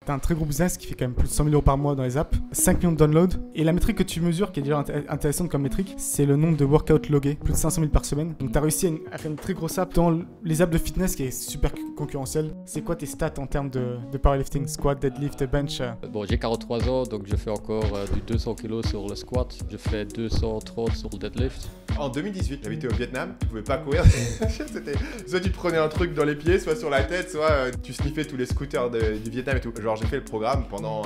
T'as un très gros business qui fait quand même plus de 100 000 € par mois dans les apps, 5 millions de downloads. Et la métrique que tu mesures, qui est déjà intéressante comme métrique, c'est le nombre de workouts logués, plus de 500 000 par semaine. Donc t'as réussi à faire une très grosse app dans les apps de fitness qui est super concurrentielle. C'est quoi tes stats en termes de powerlifting, squat, deadlift, bench? Bon, j'ai 43 ans, donc je fais encore du 200 kg sur le squat. Je fais 230 sur le deadlift. En 2018, j'habitais au Vietnam, tu pouvais pas courir. C'était soit tu te prenais un truc dans les pieds, soit sur la tête, soit tu sniffais tous les scooters du Vietnam et tout. Genre j'ai fait le programme pendant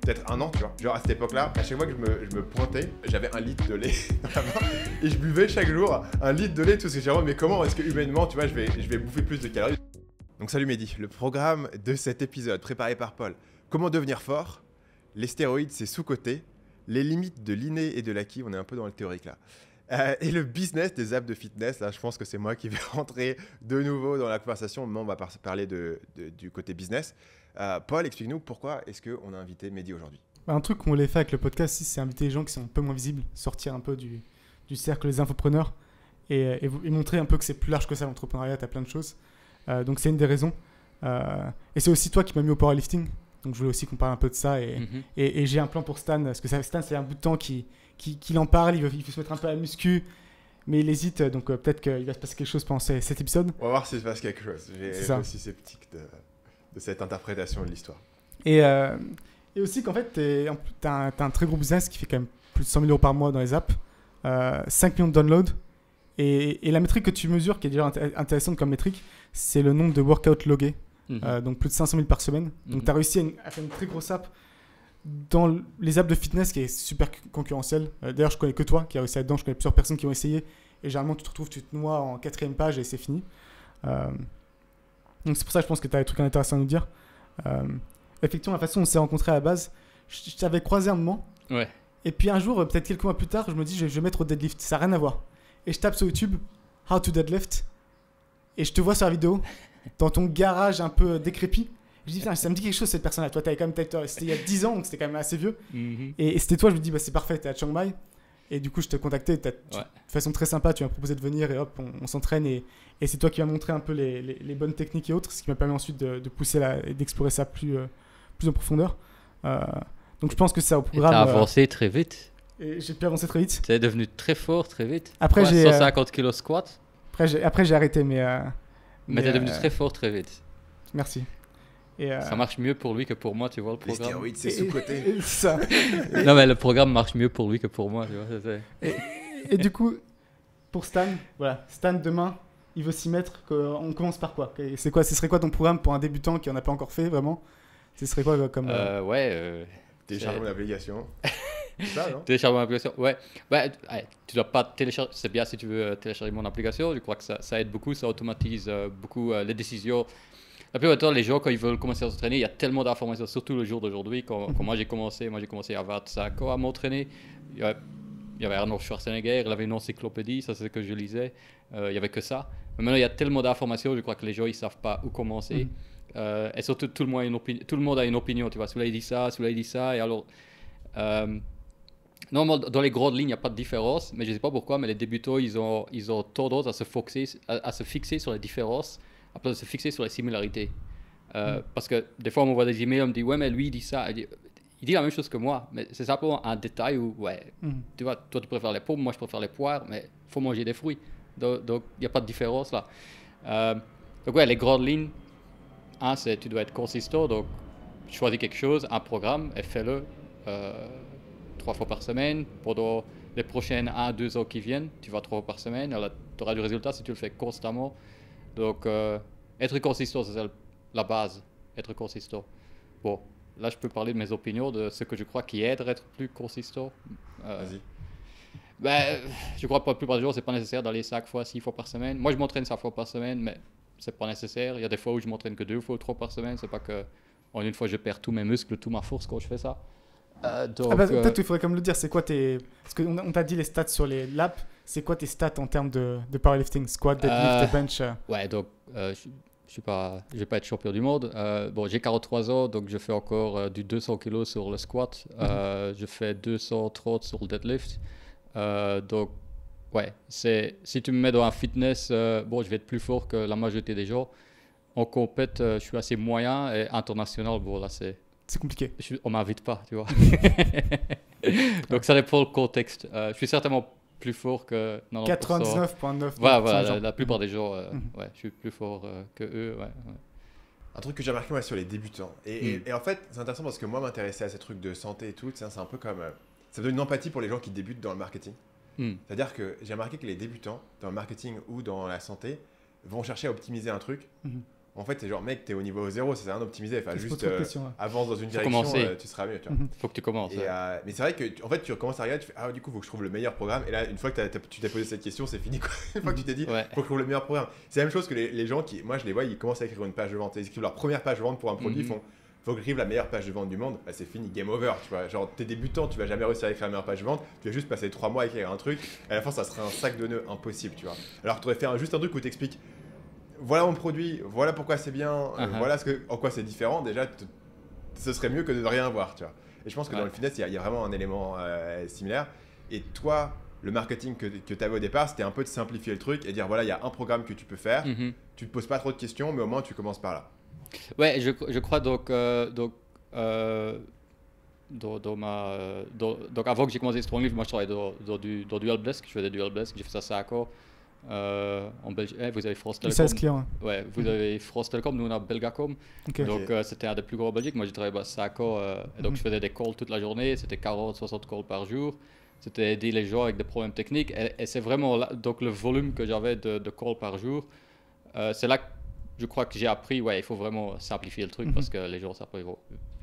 peut-être un an, tu vois. Genre à cette époque-là, à chaque fois que je me pointais, j'avais un litre de lait dans la main et je buvais chaque jour un litre de lait, tout ce que j'ai mais comment est-ce que humainement, tu vois, je vais bouffer plus de calories. Donc salut Mehdi, le programme de cet épisode préparé par Paul. Comment devenir fort? Les stéroïdes, c'est sous-coté. Les limites de l'inné et de l'acquis, on est un peu dans le théorique là. Et le business des apps de fitness, là je pense que c'est moi qui vais rentrer de nouveau dans la conversation, mais on va parler du côté business. Paul, explique-nous pourquoi est-ce qu'on a invité Mehdi aujourd'hui? Un truc qu'on voulait faire avec le podcast, c'est inviter les gens qui sont un peu moins visibles, sortir un peu du cercle des infopreneurs et montrer un peu que c'est plus large que ça l'entrepreneuriat, t'as plein de choses. Donc c'est une des raisons. Et c'est aussi toi qui m'as mis au powerlifting, donc je voulais aussi qu'on parle un peu de ça. Et j'ai un plan pour Stan, parce que Stan c'est un bout de temps qu'il en parle, il veut se mettre un peu à la muscu, mais il hésite, donc peut-être qu'il va se passer quelque chose pendant cet épisode. On va voir s'il se passe quelque chose. J'ai aussi sceptique de cette interprétation de l'histoire. Et aussi qu'en fait, t'as un très gros business qui fait quand même plus de 100 000 € par mois dans les apps, 5 millions de downloads. Et la métrique que tu mesures, qui est déjà intéressante comme métrique, c'est le nombre de workouts logués, donc plus de 500 000 par semaine. Donc tu as réussi à faire une très grosse app dans les apps de fitness qui est super concurrentielle. D'ailleurs, je connais que toi qui as réussi là-dedans, je connais plusieurs personnes qui ont essayé. Et généralement, tu te retrouves, tu te noies en 4e page et c'est fini. Donc c'est pour ça que je pense que tu as des trucs intéressants à nous dire. Effectivement, la façon dont on s'est rencontrés à la base, je t'avais croisé un moment. Ouais. Et puis un jour, peut-être quelques mois plus tard, je me dis je vais mettre au deadlift. Ça n'a rien à voir. Et je tape sur YouTube How to deadlift. Et je te vois sur la vidéo dans ton garage un peu décrépit. Je dis putain, ça me dit quelque chose cette personne-là. Toi, t'avais quand même c'était il y a 10 ans, donc c'était quand même assez vieux. Et c'était toi, je me dis c'est parfait, t'es à Chiang Mai. Et du coup, je te contactais. De façon très sympa, tu m'as proposé de venir et hop, on s'entraîne. Et c'est toi qui m'as montré un peu les bonnes techniques et autres, ce qui m'a permis ensuite de pousser et d'explorer ça plus en profondeur. Donc je pense que ça au programme. T'as avancé très vite. Et j'ai pu avancer très vite. T'es devenu très fort très vite. Après, j'ai 150 kg squat. Après, j'ai arrêté, mais t'es devenu très fort très vite. Merci. Ça marche mieux pour lui que pour moi, tu vois, le programme. Les stéroïdes, c'est sous-coté. Ça. Non, mais le programme marche mieux pour lui que pour moi, tu vois. Et du coup, pour Stan, voilà, Stan demain, il veut s'y mettre. On commence par quoi? Ce serait quoi ton programme pour un débutant qui en a pas encore fait vraiment? Ce serait quoi comme télécharger mon application. C'est ça, non? Télécharger mon application, ouais. Tu dois pas télécharger. C'est bien si tu veux télécharger mon application. Je crois que ça aide beaucoup, ça automatise beaucoup les décisions. La plupart du temps, les gens, quand ils veulent commencer à s'entraîner, il y a tellement d'informations, surtout le jour d'aujourd'hui. Quand moi j'ai commencé à 25 ans à m'entraîner. Il y avait Arnold Schwarzenegger, il avait une encyclopédie, ça c'est ce que je lisais. Il n'y avait que ça. Mais maintenant, il y a tellement d'informations, je crois que les gens, ils ne savent pas où commencer. Et surtout, tout le monde a une opinion, tu vois. Celui-là, il dit ça, celui-là, il dit ça. Et alors, normalement, dans les grandes lignes, il n'y a pas de différence. Mais je ne sais pas pourquoi, mais les débutants, ils ont tendance à se fixer sur les différences, à place de se fixer sur les similarités. Parce que des fois, on m'envoie des emails, on me dit, ouais, mais lui, il dit ça. Il dit la même chose que moi, mais c'est simplement un détail où, tu vois, toi, tu préfères les pommes, moi, je préfère les poires, mais il faut manger des fruits. Donc, il n'y a pas de différence là. Donc, ouais, les grandes lignes, c'est tu dois être consistant. Donc, choisis quelque chose, un programme, et fais-le 3 fois par semaine. Pendant les prochaines 1-2 ans qui viennent, tu vas 3 fois par semaine. Alors, tu auras du résultat si tu le fais constamment. Donc, être consistant, c'est la base. Être consistant. Bon, là, je peux parler de mes opinions, de ce que je crois qui aide à être plus consistant. Vas-y. Je crois que pour la plupart des jours, c'est pas nécessaire d'aller 5 fois, 6 fois par semaine. Moi, je m'entraîne 5 fois par semaine, mais c'est pas nécessaire. Il y a des fois où je m'entraîne que 2 fois ou 3 par semaine. C'est pas que en une fois, je perds tous mes muscles, toute ma force quand je fais ça. Peut-être il faudrait comme le dire, c'est quoi parce qu'on t'a dit les stats sur les laps, c'est quoi tes stats en termes de powerlifting, squat, deadlift, bench? Ouais, donc je vais pas être champion du monde. Bon, j'ai 43 ans, donc je fais encore du 200 kg sur le squat. Je fais 230 sur le deadlift. Donc, ouais, si tu me mets dans un fitness, bon, je vais être plus fort que la majorité des gens. En compète, je suis assez moyen et international. Bon, là, c'est c'est compliqué. On m'invite pas, tu vois. Donc ça dépend le contexte. Je suis certainement plus fort que 90%. 99,9%. Voilà, la plupart des gens, ouais, je suis plus fort que eux. Ouais. Un truc que j'ai remarqué moi sur les débutants. Et en fait, c'est intéressant parce que moi, m'intéresser à ces trucs de santé et tout, c'est un peu comme... ça me donne une empathie pour les gens qui débutent dans le marketing. C'est-à-dire que j'ai remarqué que les débutants dans le marketing ou dans la santé vont chercher à optimiser un truc. En fait, c'est genre, mec, t'es au niveau 0, ça sert à rien d'optimiser. Enfin, juste avance dans une direction, tu seras mieux. Tu vois. Faut que tu commences. Mais c'est vrai que en fait, tu commences à regarder, tu fais ah, du coup, faut que je trouve le meilleur programme. Et là, une fois que tu t'es posé cette question, c'est fini. Quoi. Une fois que tu t'es dit, faut que je trouve le meilleur programme. C'est la même chose que les gens qui, moi, je les vois, ils commencent à écrire une page de vente. Ils écrivent leur première page de vente pour un produit, ils font faut que j'écrive la meilleure page de vente du monde. Bah, c'est fini, game over. Tu vois, genre, t'es débutant, tu vas jamais réussir à écrire la meilleure page de vente. Tu vas juste passer 3 mois à écrire un truc. Et à la fin, ça serait un sac de nœuds impossible. Tu vois. Alors, tu aurais fait juste un truc où tu expliques voilà mon produit, voilà pourquoi c'est bien, voilà en quoi c'est différent, déjà, ce serait mieux que de ne rien voir, tu vois. Et je pense que dans le fitness, il y a vraiment un élément similaire. Et toi, le marketing que tu avais au départ, c'était un peu de simplifier le truc et dire, voilà, il y a un programme que tu peux faire, tu ne te poses pas trop de questions, mais au moins, tu commences par là. Ouais, je crois donc avant que j'ai commencé Strong Lift, moi je travaillais dans du helpdesk, je faisais du helpdesk, j'ai fait ça 5 ans. En Belgique, vous avez France Telecom. 16 clients. Ouais, vous avez France Telecom, nous on a Belgacom. Donc c'était un des plus gros en Belgique. Moi j'ai travaillé 5 ans, et donc je faisais des calls toute la journée, c'était 40-60 calls par jour. C'était aider les gens avec des problèmes techniques. Et c'est vraiment là, donc le volume que j'avais de calls par jour, c'est là que je crois que j'ai appris, ouais, il faut vraiment simplifier le truc parce que les gens savent pas.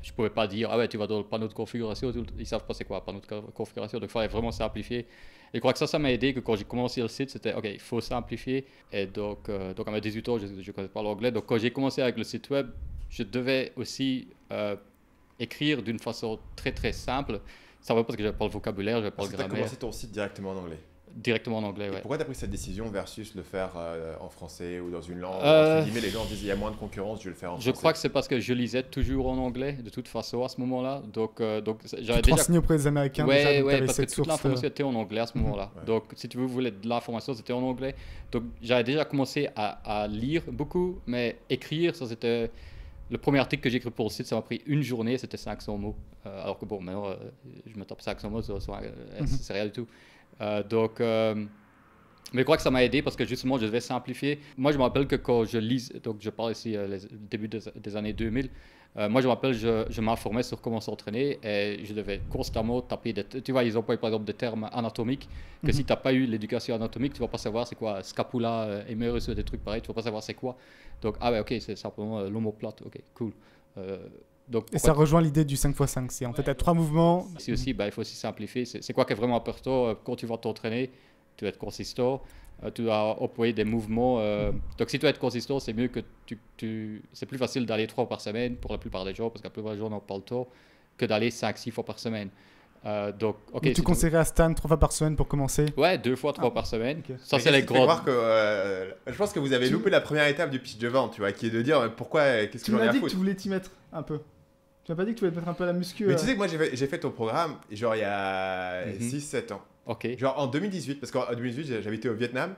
Je pouvais pas dire, ah ouais, tu vas dans le panneau de configuration, ils savent pas c'est quoi un panneau de configuration, donc il fallait vraiment simplifier. Et je crois que ça m'a aidé, que quand j'ai commencé le site, c'était, ok, il faut simplifier. Et donc à mes 18 ans, je ne connaissais pas l'anglais, donc quand j'ai commencé avec le site web, je devais aussi écrire d'une façon très très simple. Ça va parce que je n'avais pas le vocabulaire, je n'avais pas le grammaire. Tu as commencé ton site directement en anglais? Directement en anglais, et ouais. Pourquoi tu as pris cette décision versus le faire en français ou dans une langue entre guillemets, les gens disent il y a moins de concurrence, je vais le faire en français. Je crois que c'est parce que je lisais toujours en anglais, de toute façon, à ce moment-là. Donc j'avais déjà renseigné auprès des Américains. Ouais, parce que toute l'information était en anglais à ce moment-là. Donc si tu voulais de l'information, c'était en anglais. Donc j'avais déjà commencé à lire beaucoup, mais écrire, ça c'était... Le premier article que j'ai écrit pour le site, ça m'a pris une journée, c'était 500 mots. Alors que bon, maintenant, je me tape 500 mots, c'est rien du tout. Mais je crois que ça m'a aidé parce que justement, je devais simplifier. Moi, je me rappelle que quand je lis, donc je parle ici début des années 2000, moi, je me rappelle, je m'informais sur comment s'entraîner et je devais constamment taper tu vois, ils ont par exemple des termes anatomiques que si tu n'as pas eu l'éducation anatomique, tu ne vas pas savoir c'est quoi scapula, humerus, des trucs pareils, tu ne vas pas savoir c'est quoi. Donc, ah ouais, ok, c'est simplement l'omoplate, ok, cool. Donc, et ça rejoint l'idée du 5x5, c'est en fait à 3 mouvements. Ici aussi, il faut aussi simplifier. C'est quoi qui est vraiment important quand tu vas t'entraîner? Tu dois être consistant, tu dois employer des mouvements. Donc si tu dois être consistant, c'est mieux que c'est plus facile d'aller 3 fois par semaine pour la plupart des gens, parce que la plupart des gens n'ont pas le temps, que d'aller 5-6 fois par semaine. Donc, tu conseillerais à Stan 3 fois par semaine pour commencer? Ouais, 2 fois, 3 par semaine. Okay. Ça, c'est les grands. Je pense que vous avez loupé la première étape du pitch de vente, tu vois, qui est de dire pourquoi, qu'est-ce que j'en ai à foutre. Tu m'as dit que tu voulais t'y mettre un peu. Tu m'as pas dit que tu voulais te mettre un peu à la muscu. Mais tu sais que moi j'ai fait ton programme genre il y a 6-7 ans. Ok. Genre en 2018, parce qu'en 2018 j'habitais au Vietnam.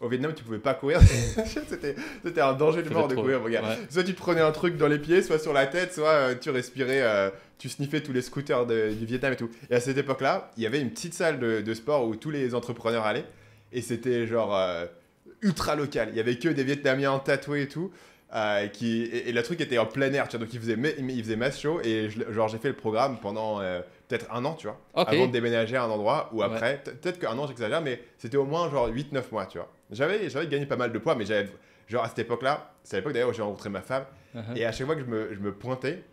Au Vietnam, tu pouvais pas courir. C'était un danger de mort de courir, regarde. Ouais. Soit tu te prenais un truc dans les pieds, soit sur la tête, soit tu respirais, tu sniffais tous les scooters du Vietnam et tout. Et à cette époque-là, il y avait une petite salle de sport où tous les entrepreneurs allaient. Et c'était genre ultra local. Il y avait que des Vietnamiens tatoués et tout. Et le truc était en plein air, tu vois, donc il faisait masse chaud. Et j'ai fait le programme pendant peut-être un an, tu vois, avant de déménager à un endroit ou après. Peut-être qu'un an, j'exagère, mais c'était au moins genre 8-9 mois, tu vois. J'avais gagné pas mal de poids, mais genre à cette époque-là, c'est à l'époque d'ailleurs où j'ai rencontré ma femme, et à chaque fois que je me pointais,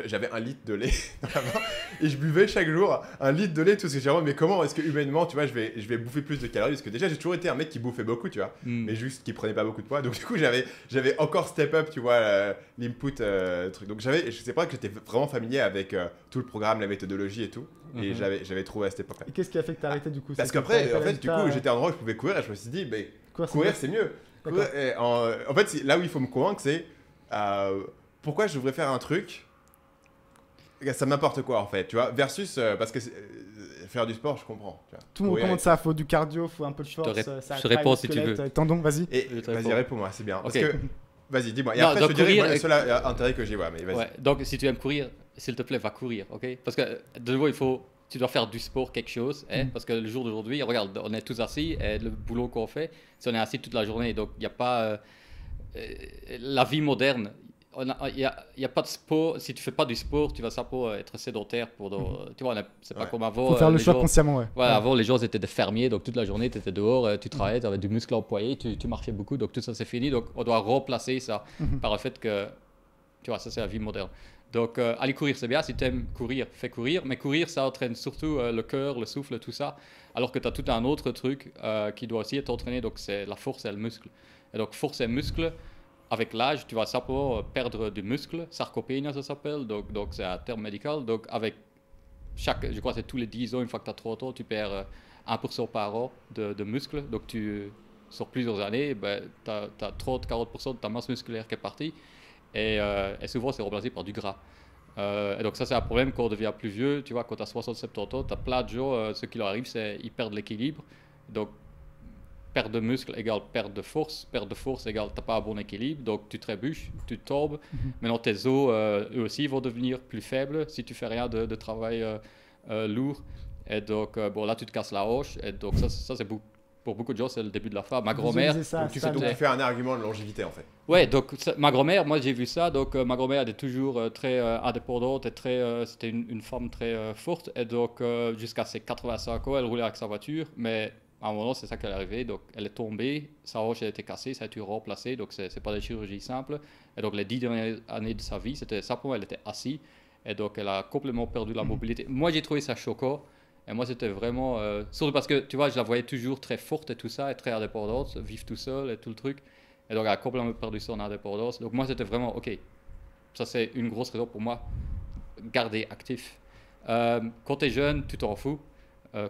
j'avais 1 litre de lait dans la main et je buvais chaque jour 1 litre de lait, tout ce que j'ai dit, mais comment est-ce que humainement, tu vois, je vais bouffer plus de calories, parce que déjà j'ai toujours été un mec qui bouffait beaucoup, tu vois, mais juste qui prenait pas beaucoup de poids, donc du coup j'avais encore step up, tu vois, l'input truc, donc c'est pas que j'étais vraiment familier avec tout le programme, la méthodologie et tout, et j'avais trouvé à cette époque-là. Et qu'est-ce qui a fait que t'as arrêté du coup? Parce qu'après, en fait, du coup, j'étais à un endroit où je pouvais courir et je me suis dit, mais courir c'est mieux. En fait, là où il faut me convaincre, c'est pourquoi je devrais faire un truc. Ça m'importe quoi en fait, tu vois, versus parce que faire du sport, je comprends. Tu vois. Tout le monde recommande ça, faut du cardio, faut un peu de force. Je te réponds si tu veux. Tendons, vas-y. Vas-y, réponds-moi, c'est bien. Parce que Vas-y, dis-moi. Et Non, après, je donc te dirai courir moi, le et- seul intérêt que j'y vois. Mais vas-y. Ouais, donc si tu aimes courir, s'il te plaît, va courir, ok? Parce que de nouveau, tu dois faire du sport, quelque chose, hein, parce que le jour d'aujourd'hui, regarde, on est tous assis et le boulot qu'on fait, c'est on est assis toute la journée, donc il n'y a pas la vie moderne. Il y a pas de sport. Si tu fais pas du sport, tu vas simplement être sédentaire tu vois, c'est pas Ouais. comme avant. Faut faire le les choix gens- consciemment, ouais. Ouais, Ouais. avant, les gens étaient des fermiers, donc toute la journée, tu étais dehors, tu travaillais, tu avais du muscle employé, tu marchais beaucoup, donc tout ça c'est fini. Donc on doit remplacer ça par le fait que, tu vois, ça c'est la vie moderne. Donc aller courir, c'est bien. Si tu aimes courir, fais courir. Mais courir, ça entraîne surtout le cœur, le souffle, tout ça. Alors que tu as tout un autre truc qui doit aussi être entraîné, donc c'est la force et le muscle. Et donc force et muscle, avec l'âge, tu vas simplement perdre du muscle. Sarcopénie, ça s'appelle. Donc c'est un terme médical. Donc avec je crois que c'est tous les 10 ans, une fois que tu as 30 ans, tu perds 1% par an de muscle. Donc sur plusieurs années, ben, tu as 30-40% de ta masse musculaire qui est partie. Et souvent, c'est remplacé par du gras. Et donc ça, c'est un problème quand on devient plus vieux. Tu vois, quand tu as 60-70 ans, tu as plein de gens, ce qui leur arrive, c'est qu'ils perdent l'équilibre. Donc, perte de muscle égale perte de force. Perte de force égale tu n'as pas un bon équilibre. Donc, tu trébuches, tu tombes. Maintenant, tes os, eux aussi, vont devenir plus faibles si tu fais rien de travail lourd. Et donc, bon, là, tu te casses la hanche. Et donc, ça c'est pour beaucoup de gens, c'est le début de la fin. Ma grand-mère... Visualiser ça, Donc, tu ça, fais, mais- tu fais un argument de longévité en fait. Ouais, donc ma grand-mère, moi j'ai vu ça, donc ma grand-mère elle est toujours très indépendante et c'était une femme très forte, et donc jusqu'à ses 85 ans, elle roulait avec sa voiture, mais à un moment c'est ça qui est arrivé, donc elle est tombée, sa hanche elle a été cassée, ça a été remplacé, donc c'est pas des chirurgies simples, et donc les 10 dernières années de sa vie, c'était simplement elle était assise, et donc elle a complètement perdu la mobilité. Moi j'ai trouvé ça choquant, et moi c'était vraiment, surtout parce que tu vois, je la voyais toujours très forte et tout ça, et très indépendante, vivre tout seul et tout le truc. Et donc, elle a complètement perdu son indépendance. Donc, moi, c'était vraiment, OK, ça, c'est une grosse raison pour moi, garder actif. Quand tu es jeune, tu t'en fous.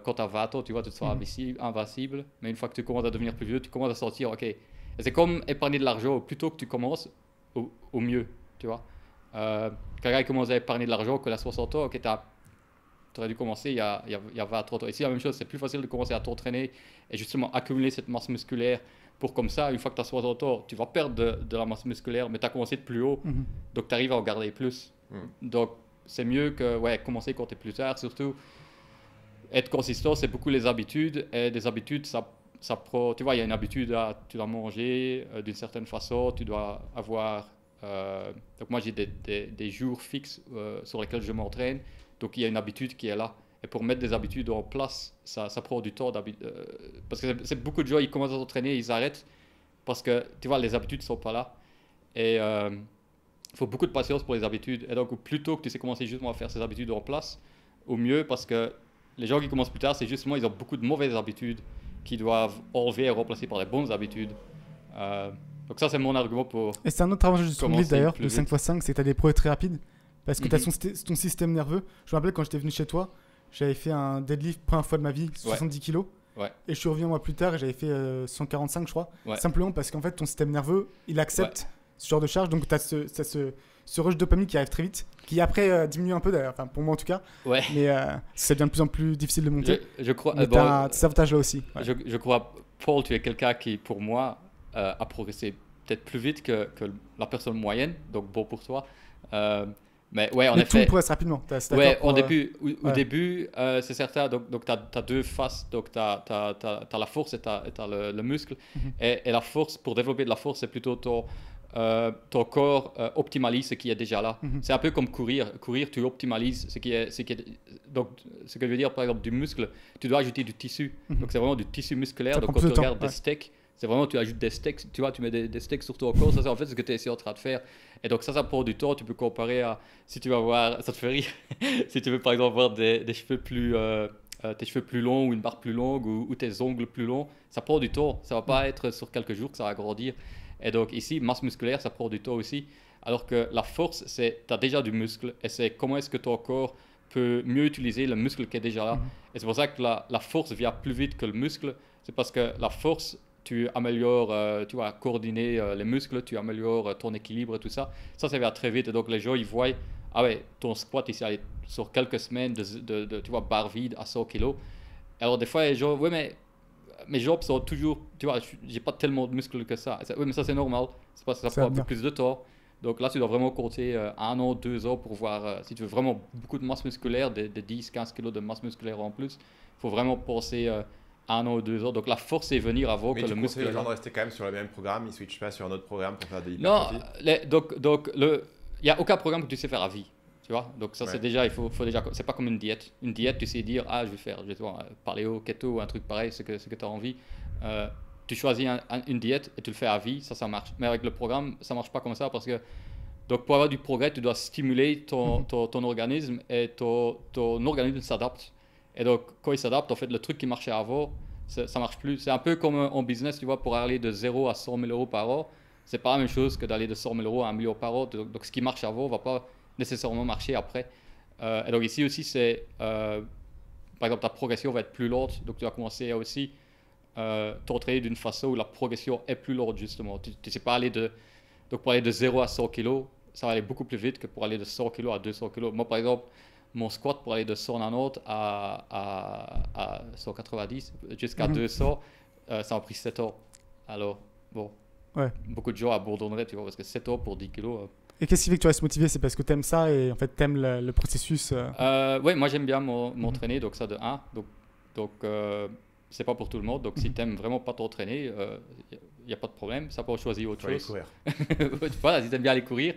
Quand tu as 20 ans, tu vois, tu te sens invincible. Mais une fois que tu commences à devenir plus vieux, tu commences à sentir, OK. Et c'est comme épargner de l'argent. Plus tôt que tu commences, au mieux, tu vois. Quelqu'un commence à épargner de l'argent que à 60 ans, OK, tu aurais dû commencer il y a 20-30 ans. Ici, la même chose, c'est plus facile de commencer à t'entraîner et justement accumuler cette masse musculaire pour comme ça, une fois que tu as 60 ans, tu vas perdre de la masse musculaire, mais tu as commencé de plus haut, donc tu arrives à en garder plus. Donc, c'est mieux que commencer quand tu es plus tard, surtout. Être consistant, c'est beaucoup les habitudes, et des habitudes, ça prend, tu vois, il y a une habitude, tu dois manger d'une certaine façon, tu dois avoir... donc moi, j'ai des jours fixes sur lesquels je m'entraîne, donc il y a une habitude qui est là. Et pour mettre des habitudes en place, ça prend du temps. Parce que c'est beaucoup de gens, ils commencent à s'entraîner, ils arrêtent parce que, tu vois, les habitudes ne sont pas là. Et il faut beaucoup de patience pour les habitudes. Et donc, au plus tôt que tu sais commencer justement à faire ces habitudes en place, au mieux, parce que les gens qui commencent plus tard, c'est justement, ils ont beaucoup de mauvaises habitudes qui doivent enlever et remplacer par des bonnes habitudes. Donc ça, c'est mon argument pour... Et c'est un autre avantage du Strong Lift Commencer d'ailleurs, plus le vite. 5x5, c'est que tu as des progrès très rapides. Parce que tu as ton système nerveux. Je me rappelle quand j'étais venu chez toi, j'avais fait un deadlift première fois de ma vie, 70 kg. Ouais. Et je suis revenu un mois plus tard et j'avais fait 145, je crois. Ouais. Simplement parce qu'en fait, ton système nerveux, il accepte ce genre de charge. Donc, tu as ce rush de dopamine qui arrive très vite, qui après diminue un peu d'ailleurs, enfin pour moi en tout cas. Ouais. Mais ça devient de plus en plus difficile de monter. Je crois... Mais tu as cet avantage-là aussi. Ouais. Je crois, Paul, tu es quelqu'un qui, pour moi, a progressé peut-être plus vite que la personne moyenne, donc bon pour toi. Mais ouais, en Mais tout effet. progresse rapidement. C'est Ouais, d'accord pour, au début, c'est certain. Donc tu as deux faces. Donc tu as la force et tu as le muscle. Et la force, pour développer de la force, c'est plutôt ton corps optimalise ce qui est déjà là. C'est un peu comme courir. Courir, tu optimalises ce qui est. Donc, ce que je veux dire, par exemple, du muscle, tu dois ajouter du tissu. Donc, c'est vraiment du tissu musculaire. Ça Donc, prend quand plus tu de temps, regardes des steaks, c'est vraiment, tu ajoutes des steaks, tu vois, tu mets des steaks sur ton corps, ça c'est en fait ce que tu es en train de faire. Et donc ça prend du temps, tu peux comparer à, si tu vas voir, ça te fait rire, si tu veux par exemple avoir des cheveux plus, tes cheveux plus longs ou une barbe plus longue ou tes ongles plus longs, ça prend du temps, ça va pas être sur quelques jours que ça va grandir. Et donc ici, masse musculaire, ça prend du temps aussi. Alors que la force, c'est, tu as déjà du muscle, et c'est comment est-ce que ton corps peut mieux utiliser le muscle qui est déjà là. Et c'est pour ça que la force vient plus vite que le muscle, c'est parce que la force, tu améliores, tu vois, coordonner les muscles, tu améliores ton équilibre et tout ça. Ça vient très vite. Et donc, les gens, ils voient, ah ouais, ton squat, ici, allez, sur quelques semaines, tu vois, barre vide à 100 kg. Alors, des fois, les gens, ouais, mais mes jambes sont toujours, tu vois, j'ai pas tellement de muscles que ça. Oui, mais ça, c'est normal. C'est parce que ça Ça prend va un peu bien. plus de temps. Donc là, tu dois vraiment compter 1 an, 2 ans pour voir si tu veux vraiment beaucoup de masse musculaire, des 10-15 kilos de masse musculaire en plus. Il faut vraiment penser 1 an ou 2 ans. Donc la force est venir avant Mais que tu le muscle. conseilles aux gens de rester quand même sur le même programme, ils switchent pas sur un autre programme pour faire de Non, l'hypertrophie. donc il n'y a aucun programme que tu sais faire à vie. Tu vois? Donc ça, Ouais. c'est déjà, faut déjà, c'est pas comme une diète. Une diète, tu sais dire, je vais faire, je sais pas, paléo, keto ou un truc pareil, ce que tu as envie. Tu choisis une diète et tu le fais à vie, ça marche. Mais avec le programme, ça marche pas comme ça parce que, donc pour avoir du progrès, tu dois stimuler ton organisme et ton organisme s'adapte. Et donc, quand il s'adapte, en fait, le truc qui marchait avant, ça marche plus. C'est un peu comme en business, tu vois, pour aller de 0 à 100 000 euros par an, c'est pas la même chose que d'aller de 100 000 euros à 1 million par an. Donc ce qui marche avant va pas nécessairement marcher après. Et donc ici aussi, c'est, par exemple, ta progression va être plus lente. Donc tu vas commencer à aussi t'entraîner d'une façon où la progression est plus lente, justement. Tu ne sais pas aller donc pour aller de 0 à 100 kg, ça va aller beaucoup plus vite que pour aller de 100 kg à 200 kg. Moi, par exemple, mon squat pour aller de 190 à 190 jusqu'à 200, ça m'a pris 7 ans. Alors, bon, beaucoup de gens abandonneraient, tu vois, parce que 7 ans pour 10 kg. Et qu'est-ce qui fait que tu restes motivé? C'est parce que t'aimes ça et en fait t'aimes le processus. Oui, moi j'aime bien m'entraîner, donc ça de 1. Donc c'est pas pour tout le monde. Donc si t'aimes vraiment pas t'entraîner, il n'y a pas de problème. Ça peut choisir autre chose. Courir. Voilà, si t'aimes bien aller courir.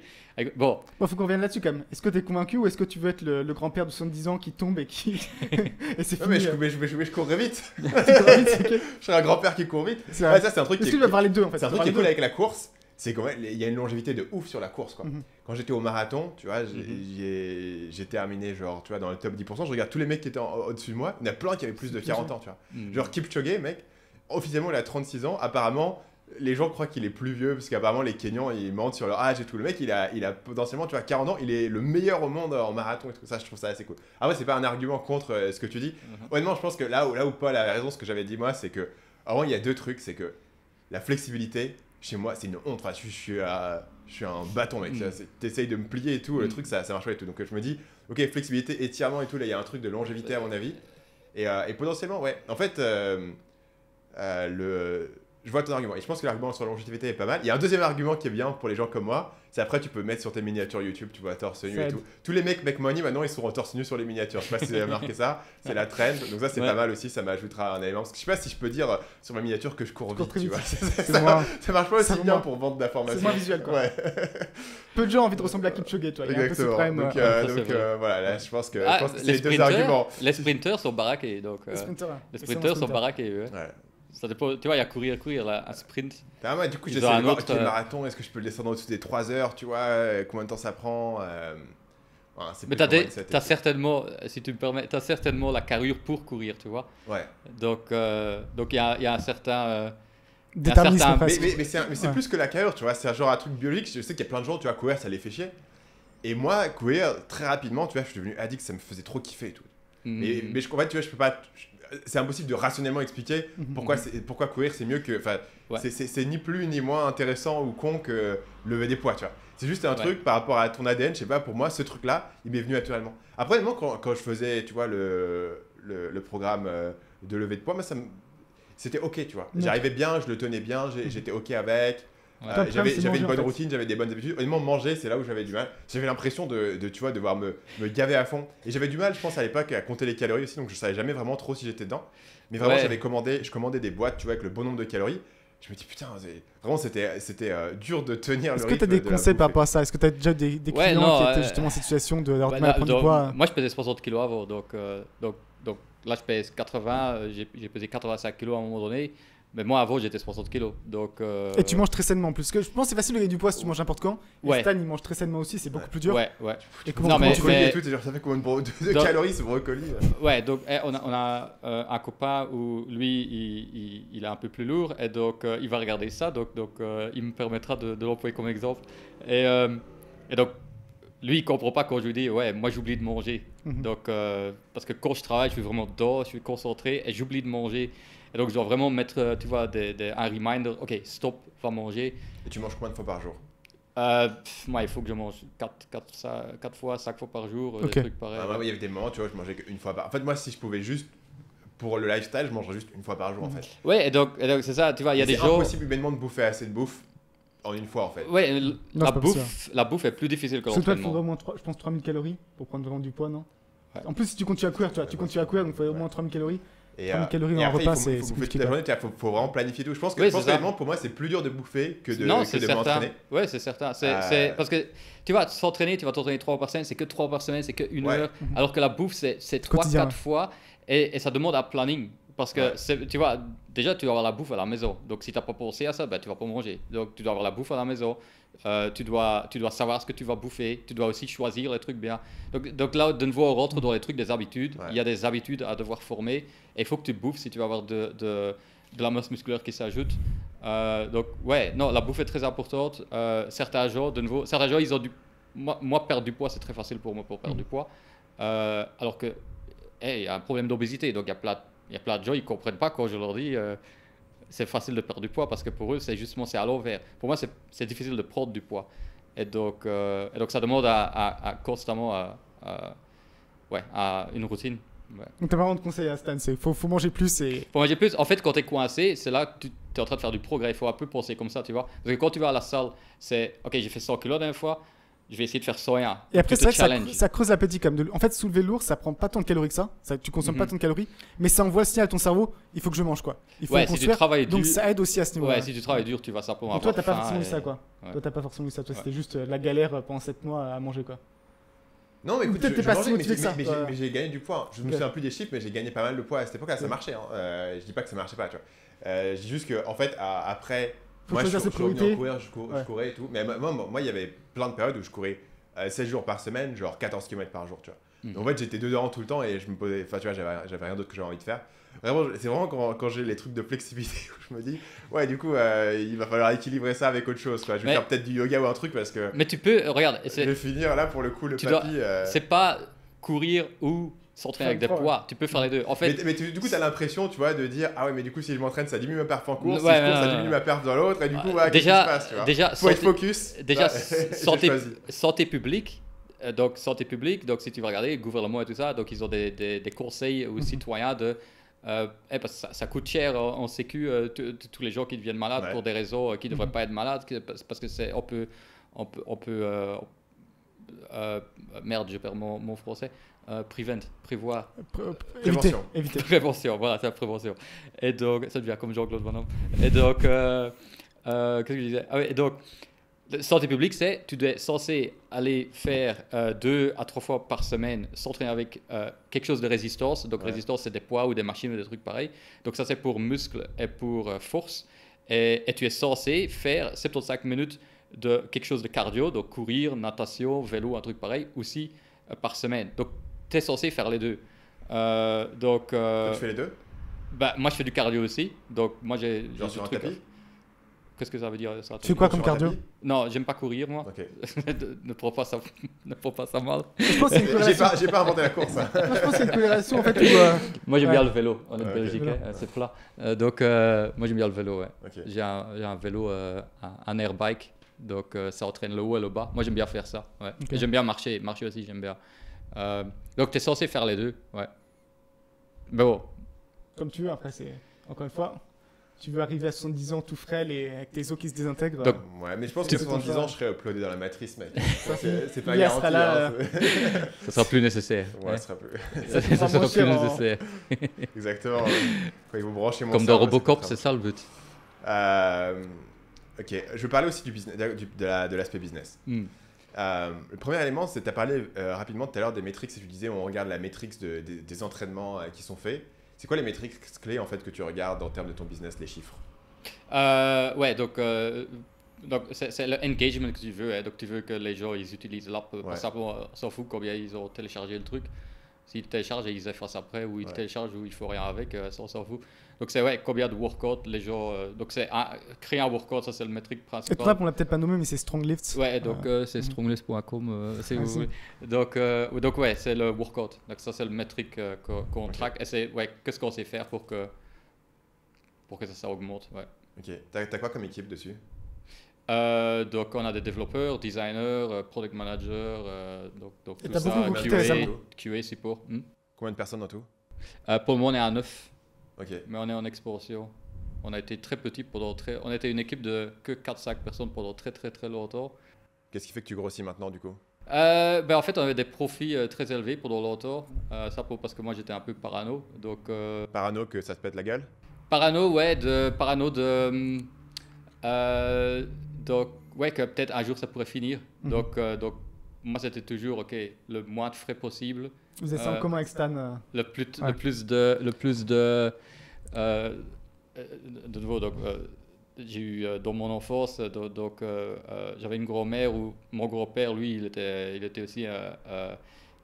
Bon. Bon, faut qu'on revienne là-dessus quand même. Est-ce que t'es convaincu ou est-ce que tu veux être le grand-père de 70 ans qui tombe et qui. et c'est Ouais, fini. mais je courrais vite. Tu cours vite, c'est ok. Je serais un grand-père qui court vite. C'est Ouais, vrai. ça, c'est un truc Est-ce qui que tu vas voir les deux en fait? c'est un Tu truc vas qui est voir cool les avec la course. C'est quand même, il y a une longévité de ouf sur la course, quoi. Quand j'étais au marathon, tu vois, j'ai terminé genre, tu vois, dans le top 10%. Je regarde tous les mecs qui étaient au-dessus de moi. Il y en a plein qui avaient plus de 40 ans, tu vois. Genre Kipchoge, mec, officiellement il a 36 ans. Apparemment, les gens croient qu'il est plus vieux parce qu'apparemment les Kenyans ils mentent sur leur âge et tout. Le mec il a potentiellement, tu vois, 40 ans. Il est le meilleur au monde en marathon et tout ça. Je trouve ça assez cool. Après, c'est pas un argument contre ce que tu dis. Honnêtement, je pense que là où Paul a raison, ce que j'avais dit moi, c'est que avant il y a deux trucs, c'est que la flexibilité. Chez moi, c'est une honte. Enfin, je suis un bâton, mec. T'essayes de me plier et tout. Le truc, ça marche pas et tout. Donc, je me dis, ok, flexibilité, étirement et tout. Là, il y a un truc de longévité, à mon avis. Et potentiellement, ouais. En fait, je vois ton argument. Et je pense que l'argument sur la longévité est pas mal. Il y a un deuxième argument qui est bien pour les gens comme moi. C'est après, tu peux mettre sur tes miniatures YouTube, tu vois, torse nu et tout. Tous les mecs money, maintenant, ils sont en torse nu sur les miniatures. Je sais pas si vous avez remarqué ça. C'est la trend. Donc, ça, c'est pas mal aussi. Ça m'ajoutera un élément. Parce que je sais pas si je peux dire sur ma miniature que je cours vite, tu vois. Ça marche pas aussi bien pour vendre d'informations. C'est moins visuel, quoi. Ouais. Peu de gens ont envie de ressembler à Kipchoge, toi. Il y a un peu ce Exactement. problème. Donc, voilà, là, je pense que c'est les les deux arguments. Les sprinters sont baraqués. Donc, les sprinters sont baraqués. Ouais. Ça dépend, tu vois, il y a courir là, un sprint. Moi, du coup, j'essaie de voir le marathon, est-ce que je peux le descendre au-dessus des 3 heures, tu vois, combien de temps ça prend mais t'as certainement, si tu me permets, t'as certainement la carrure pour courir, tu vois. Ouais. Donc il y a un certain... déterminisme mais c'est plus que la carrure, tu vois, c'est genre un truc biologique. Je sais qu'il y a plein de gens, tu vois, courir, ça les fait chier. Et moi, courir, très rapidement, tu vois, je suis devenu addict, ça me faisait trop kiffer et tout. Mais en fait, tu vois, je peux pas... C'est impossible de rationnellement expliquer pourquoi courir c'est mieux que. Enfin, c'est ni plus ni moins intéressant ou con que lever des poids, tu vois. C'est juste un truc par rapport à ton ADN, je sais pas, pour moi, ce truc-là, il m'est venu naturellement. Après, moi, quand je faisais, tu vois, le programme de lever de poids, moi, c'était ok, tu vois. J'arrivais bien, je le tenais bien, j'étais ok avec. J'avais une bonne routine, j'avais des bonnes habitudes. Honnêtement, manger, c'est là où j'avais du mal. J'avais l'impression tu vois, devoir me gaver à fond. Et j'avais du mal, je pense, à l'époque, à compter les calories aussi. Donc, je savais jamais vraiment trop si j'étais dedans. Mais vraiment, je commandais des boîtes, tu vois, avec le bon nombre de calories. Je me dis, putain, vraiment, c'était dur de tenir le rythme. Est-ce que tu as des conseils par rapport à ça? Est-ce que tu as déjà des clients qui étaient justement en cette situation de mal à prendre du poids? Moi, je pesais 60 kg avant. Donc là, je pèse 80. J'ai pesé 85 kg à un moment donné. Mais moi, avant, j'étais 60 kg. Donc, Et tu manges très sainement en plus. Parce que je pense que c'est facile de gagner du poids si tu manges n'importe quand. Et Stan, il mange très sainement aussi, c'est beaucoup plus dur. Ouais. Et comment et tout, ça fait combien de calories ce brocoli? Ouais, donc on a un copain où lui, il est un peu plus lourd. Et donc, il va regarder ça. Donc il me permettra de l'employer comme exemple. Et donc, lui, il comprend pas quand je lui dis, ouais, moi, j'oublie de manger. Donc, parce que quand je travaille, je suis vraiment dedans, je suis concentré et j'oublie de manger. Et donc, je dois vraiment mettre, tu vois, un reminder. Ok, stop, va manger. Et tu manges combien de fois par jour? Moi, il faut que je mange 4 fois, 5 fois par jour, des trucs pareils. Moi, il y avait des moments, tu vois, je mangeais qu'une fois par... En fait, moi, si je pouvais juste... Pour le lifestyle, je mangerais juste une fois par jour, en fait. Ouais, et donc c'est ça, tu vois, il y a des gens... C'est impossible humainement de bouffer assez de bouffe en une fois en fait. Ouais, Non, c'est pas possible. la bouffe est plus difficile que Parce que toi, il faut l'entraînement. au moins, je pense, 3000 calories pour prendre vraiment du poids, non? Ouais. En plus, si tu continues à courir, tu vois, tu continues à courir, donc il faut au moins 3000 calories. Et, 3000 calories dans un après, repas, il faut c'est bouffer toute compliqué, la quoi. journée, faut vraiment planifier tout. Je pense que, Oui, je pense c'est ça. honnêtement, pour moi, c'est plus dur de bouffer que de, Non, que c'est de certain. m'entraîner. Ouais, c'est certain. C'est parce que tu vas s'entraîner, tu vas t'entraîner 3 fois par semaine, c'est que 3 fois par semaine, c'est que 1 Ouais. heure. Alors que la bouffe, c'est 3-4 quotidien. fois et ça demande un planning. Parce que Ouais. tu vois, déjà, tu dois avoir la bouffe à la maison. Donc, si tu n'as pas pensé à ça, ben, tu vas pas manger. Donc, tu dois avoir la bouffe à la maison. Tu dois savoir ce que tu vas bouffer. Tu dois aussi choisir les trucs bien. Donc là, de nouveau, on rentre dans les trucs des habitudes. Ouais. Il y a des habitudes à devoir former. Et il faut que tu bouffes si tu veux avoir de la masse musculaire qui s'ajoute. Donc, ouais, non, la bouffe est très importante. Certains gens, de nouveau, ils ont du. Moi, perdre du poids, c'est très facile pour moi pour perdre du poids. Alors que, il y a un problème d'obésité. Donc, il y a plein de gens, ils ne comprennent pas quand je leur dis c'est facile de perdre du poids parce que pour eux, c'est à l'envers. Pour moi, c'est difficile de prendre du poids. Et donc ça demande à constamment à une routine. Ouais. Donc, t'as vraiment de conseils à Stan, c'est faut manger plus et. Pour manger plus, en fait, quand tu es coincé, c'est là que tu es en train de faire du progrès. Il faut un peu penser comme ça, tu vois. Parce que quand tu vas à la salle, c'est ok, j'ai fait 100 kilos la dernière fois, je vais essayer de faire 101. Et après, Tu c'est te vrai que challenges. ça creuse l'appétit quand même. En fait, soulever lourd, ça prend pas tant de calories que ça. Tu consommes pas tant de calories, mais ça envoie le signal à ton cerveau, il faut que je mange quoi. Il faut Ouais, me si tu construire. travailles Donc dur- ça aide aussi à ce niveau-là. Ouais, si tu travailles dur, tu vas simplement Donc toi, avoir t'as pas faim forcément eu et- ça quoi. Ouais. Toi, t'as pas forcément eu ça. Toi, Ouais. c'était juste la galère pendant 7 mois à manger quoi. Non, mais écoute, Peut-être t'es je pas mangeais, si mais motivé que ça, j'ai- toi. mais j'ai gagné du poids. Je me Ok. souviens plus des chiffres, mais j'ai gagné pas mal de poids à cette époque-là. Ça Ok. marchait. Je dis pas que ça marchait pas, tu vois. Je dis juste que, en fait, après, Faut moi, je choisir ses suis revenu priorités. en courir, je Ouais. courais et tout. Mais moi, il y avait plein de périodes où je courais 16 jours par semaine, genre 14 km par jour, tu vois. Mhm. Donc, en fait, j'étais dedans tout le temps et je me posais, enfin, tu vois, j'avais rien d'autre que j'avais envie de faire. Vraiment, c'est vraiment quand j'ai les trucs de flexibilité où je me dis, ouais, du coup, il va falloir équilibrer ça avec autre chose, quoi. Je vais Mais- faire peut-être du yoga ou un truc parce que Mais tu peux, regarde, je vais finir là pour le coup, le Tu dois- papy. c'est pas courir ou s'entraîner avec des Faire le poids. Tu peux faire les deux. En fait, Mais du coup, t'as l'impression, tu vois, de dire ah ouais, mais du coup, si je m'entraîne, ça diminue ma perf en course. Ouais, si je cours, ça ouais, diminue ouais. ma perf dans l'autre. Et du coup, Ah, ouais, qu'est-ce qui déjà- se passe, tu vois. déjà, Faut être santé- focus. déjà, Ouais, j'ai choisi. santé publique. Donc, santé publique, donc si tu vas regarder, gouvernement et tout ça, donc ils ont des conseils aux citoyens de. Parce que ça coûte cher en sécu, tous les gens qui deviennent malades Ouais. pour des raisons qui ne devraient pas être malades, parce que c'est. On peut merde, je perds mon français. Prévoir. Prévention. Éviter. Prévention, voilà, c'est la prévention. Et donc, ça devient comme Jean-Claude Van Damme. Et donc, qu'est-ce que je disais? Ah oui, et donc, santé publique, c'est tu es censé aller faire 2 à 3 fois par semaine, s'entraîner avec quelque chose de résistance. Donc, Ouais. résistance, c'est des poids ou des machines ou des trucs pareils. Donc, ça, c'est pour muscles et pour force. Et tu es censé faire 75 minutes de quelque chose de cardio, donc courir, natation, vélo, un truc pareil, aussi par semaine. Donc, tu es censé faire les deux. Donc, Tu fais les deux. bah, moi, je fais du cardio aussi. Donc, moi, j'ai Genre du sur un truc. tapis. Qu'est-ce que ça veut dire ça? Tu fais quoi Sur comme un cardio? tapis Non, j'aime pas courir, moi. Ok. Ne prends pas ça, ne prends pas ça mal. Je pense que c'est une J'ai corrélation. pas inventé la course. Hein. Moi, je pense que c'est une corrélation en fait où. Moi, j'aime Ouais. bien le vélo. On est Ouais, ok. Belgique, Vélo. c'est plat. Donc, moi, j'aime bien le vélo, ouais. Ok. J'ai un vélo, un airbike. Donc, ça entraîne le haut et le bas. Moi, j'aime bien faire ça. Ouais. Ok. Et j'aime bien marcher. Marcher aussi, j'aime bien. Donc, tu es censé faire les deux. Ouais. Mais bon. Comme tu veux, après, c'est. Encore une fois, tu veux arriver à 70 ans tout frêle et avec tes os qui se désintègrent. Donc, Ouais, mais je pense Tu- que 70 ans, je serais uploadé dans la matrice, mec. ça, C'est pas Lui, elle garanti. sera là, hein. Ça sera plus nécessaire. Ouais, Ouais. ce sera plus. Ça sera sera moins plus cher en- nécessaire. Exactement. Quand ils vont brancher mon Comme dans cerveau, Robocop, très c'est ça le but. Ok, je vais parler aussi du business, de l'aspect business. Hmm. Le premier élément, c'est que tu as parlé rapidement tout à l'heure des métriques, et tu disais on regarde la métrique des entraînements qui sont faits. C'est quoi les métriques clés en fait que tu regardes en termes de ton business, les chiffres? Ouais, donc c'est l'engagement que tu veux. Hein. Donc tu veux que les gens ils utilisent l'app. Ouais. Pas simplement, on s'en fout combien ils ont téléchargé le truc. S'ils téléchargent et ils effacent après, ou ils Ouais. téléchargent ou ils font rien avec, ça on s'en fout. Donc c'est combien de workouts les gens. Donc c'est créer un workout, ça c'est le métrique Et principal. ton app, on l'a peut-être pas nommé, mais c'est Strong Lifts. Ouais, donc c'est stronglist.com, c'est où Ah, vous si. voulez. Donc ouais, c'est le workout. Donc ça c'est le métrique qu'on Ok. traque. Et c'est qu'est-ce qu'on sait faire pour que ça augmente. Ouais. Ok, t'as quoi comme équipe dessus? Donc on a des développeurs, designers, product managers, donc Et tout t'as ça, beaucoup recruté récemment. QA support. Combien de personnes en tout? Pour le moment on est à 9, Ok. mais on est en expansion. On a été très petit on était une équipe de que 4-5 personnes pendant très très très longtemps. Qu'est-ce qui fait que tu grossis maintenant du coup? En fait, on avait des profits très élevés pendant longtemps. Ça parce que moi j'étais un peu parano. Donc, Parano que ça te pète la gueule? parano, ouais, donc, ouais, que peut-être un jour ça pourrait finir. Donc, moi c'était toujours, ok, le moins de frais possible. Vous êtes en commun avec Stan Le plus de nouveau, donc, j'ai eu dans mon enfance, j'avais une grand-mère où mon grand-père, lui, il était aussi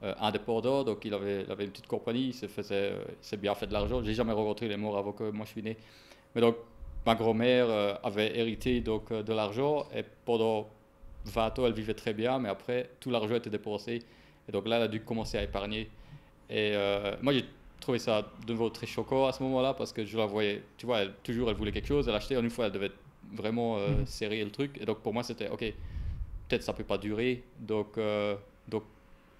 indépendant, donc il avait une petite compagnie, il s'est bien fait de l'argent. J'ai jamais rencontré les morts avant que moi je suis né. Mais donc, ma grand-mère avait hérité donc, de l'argent et pendant 20 ans, elle vivait très bien, mais après, tout l'argent était dépensé. Et donc là, elle a dû commencer à épargner. Et moi, j'ai trouvé ça de nouveau très choquant à ce moment-là parce que je la voyais, tu vois, elle voulait quelque chose, elle achetait, une fois, elle devait vraiment serrer le truc. Et donc, pour moi, c'était, ok, peut-être ça peut pas durer. Donc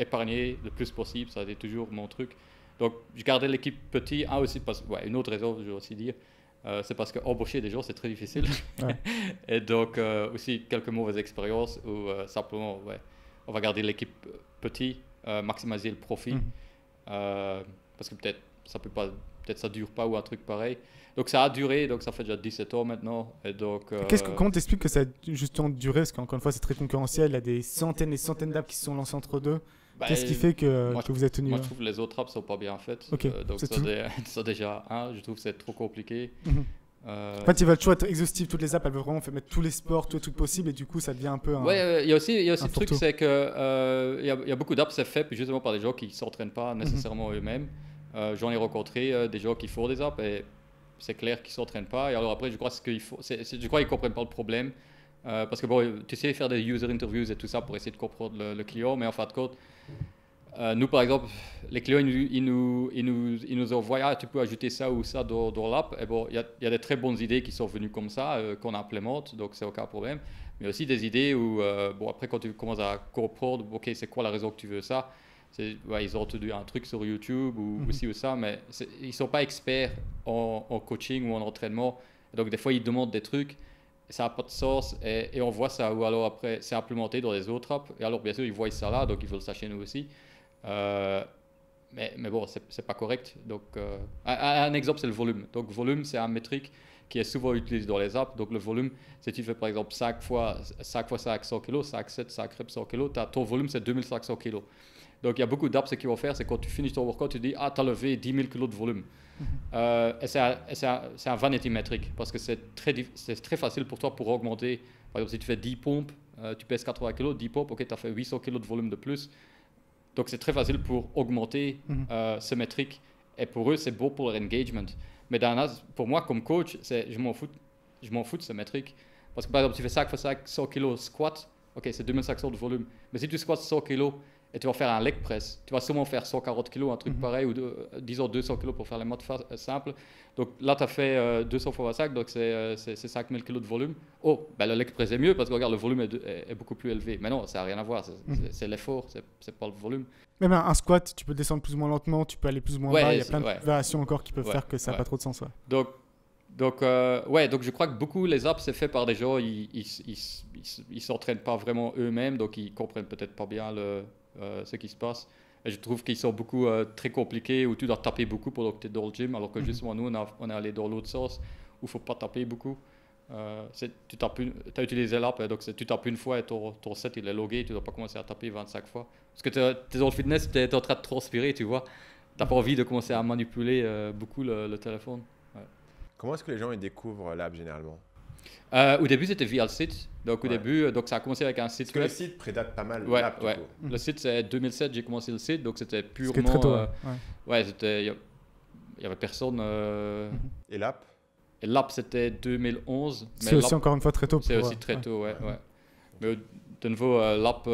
épargner le plus possible, ça a été toujours mon truc. Donc, je gardais l'équipe petit. Aussi, une autre raison, je veux aussi dire, c'est parce qu'embaucher des gens, c'est très difficile. Ouais. Et donc, aussi quelques mauvaises expériences où simplement, on va garder l'équipe petit, maximiser le profit. Parce que peut-être ça dure pas ou un truc pareil. Donc ça a duré, donc ça fait déjà 17 ans maintenant. Et donc, comment t'expliques que ça a justement duré? Parce qu'encore une fois, c'est très concurrentiel. Il y a des centaines et centaines d'apps qui se sont lancées entre deux. Qu'est-ce qui fait que vous êtes tenu? Moi, je trouve que les autres apps sont pas bien faites. Okay. Donc ça déjà, je trouve que c'est trop compliqué. En fait, il va toujours être exhaustif. Toutes les apps, elles veulent vraiment mettre tous les sports, tous les trucs possibles, et du coup, ça devient un peu. Ouais, il y a aussi le truc, c'est que il y a beaucoup d'apps, c'est fait justement par des gens qui s'entraînent pas nécessairement eux-mêmes. J'en ai rencontré des gens qui font des apps et c'est clair qu'ils s'entraînent pas. Et alors après, je crois qu'ils comprennent pas le problème. Parce que bon, tu sais faire des user interviews et tout ça pour essayer de comprendre le client, mais en fin de compte, nous par exemple, les clients ils nous envoient, tu peux ajouter ça ou ça dans l'app. Et bon, il y a des très bonnes idées qui sont venues comme ça, qu'on implémente, donc c'est aucun problème. Mais aussi des idées où, après quand tu commences à comprendre, ok, c'est quoi la raison que tu veux ça, ils ont entendu un truc sur YouTube ou ci ou ça, mais ils ne sont pas experts en coaching ou en entraînement. Et donc des fois, ils demandent des trucs, et ça n'a pas de sens, et on voit ça, ou alors après, c'est implémenté dans les autres apps. Et alors, bien sûr, ils voient ça là, donc ils veulent ça chez nous aussi. Mais bon, c'est pas correct. Donc, un exemple, c'est le volume. Donc, volume, c'est un métrique qui est souvent utilisé dans les apps. Donc, le volume, si tu fais par exemple 5 fois 5 100 kg, 5 7, 5 reps 100 kg, ton volume, c'est 2500 kg. Donc, il y a beaucoup d'apps, ce qu'ils vont faire, c'est quand tu finis ton workout, tu dis, tu as levé 10 000 kg de volume. Et c'est un vanity metric parce que c'est très facile pour toi pour augmenter. Par exemple, si tu fais 10 pompes, tu pèses 80 kg, 10 pompes, ok, tu as fait 800 kg de volume de plus. Donc, c'est très facile pour augmenter ce métrique. Et pour eux, c'est beau pour leur engagement. Mais pour moi, comme coach, je m'en fous de ce métrique. Parce que par exemple, tu fais 5 x 5, 100 kg squat, ok, c'est 2500 de volume. Mais si tu squats 100 kg et tu vas faire un leg press, tu vas sûrement faire 140 kg, un truc pareil, ou disons 200 kg pour faire les modes simples. Donc là, tu as fait 200 x 25, donc c'est 5000 kg de volume. Le leg press est mieux parce que regarde, le volume est beaucoup plus élevé. Mais non, ça n'a rien à voir, c'est l'effort, c'est pas le volume. Même un squat, tu peux descendre plus ou moins lentement, tu peux aller plus ou moins bas, il y a plein de variations encore qui peuvent faire que ça n'a pas trop de sens. Donc je crois que beaucoup les apps c'est fait par des gens, ils s'entraînent pas vraiment eux-mêmes, donc ils comprennent peut-être pas bien ce qui se passe. Et je trouve qu'ils sont beaucoup très compliqués, où tu dois taper beaucoup pendant que tu es dans le gym, alors que justement nous on est allé dans l'autre sens où il faut pas taper beaucoup. Tu as utilisé l'app, donc tu tapes une fois et ton set il est logué, tu dois pas commencer à taper 25 fois. Parce que tu es dans le fitness, tu es en train de transpirer, tu vois. Tu n'as pas envie de commencer à manipuler beaucoup le téléphone. Ouais. Comment est-ce que les gens ils découvrent l'app généralement? Au début, c'était via le site. Donc, au début, ça a commencé avec un site web. web. Le site prédate pas mal l'app. Ouais. Le site, c'est 2007, j'ai commencé le site. Donc, c'était purement. C'était très tôt. Il n'y avait personne. Et l'app? Et l'app, c'était 2011. C'est aussi encore une fois très tôt. C'est aussi très tôt, ouais. Mais de nouveau, l'app.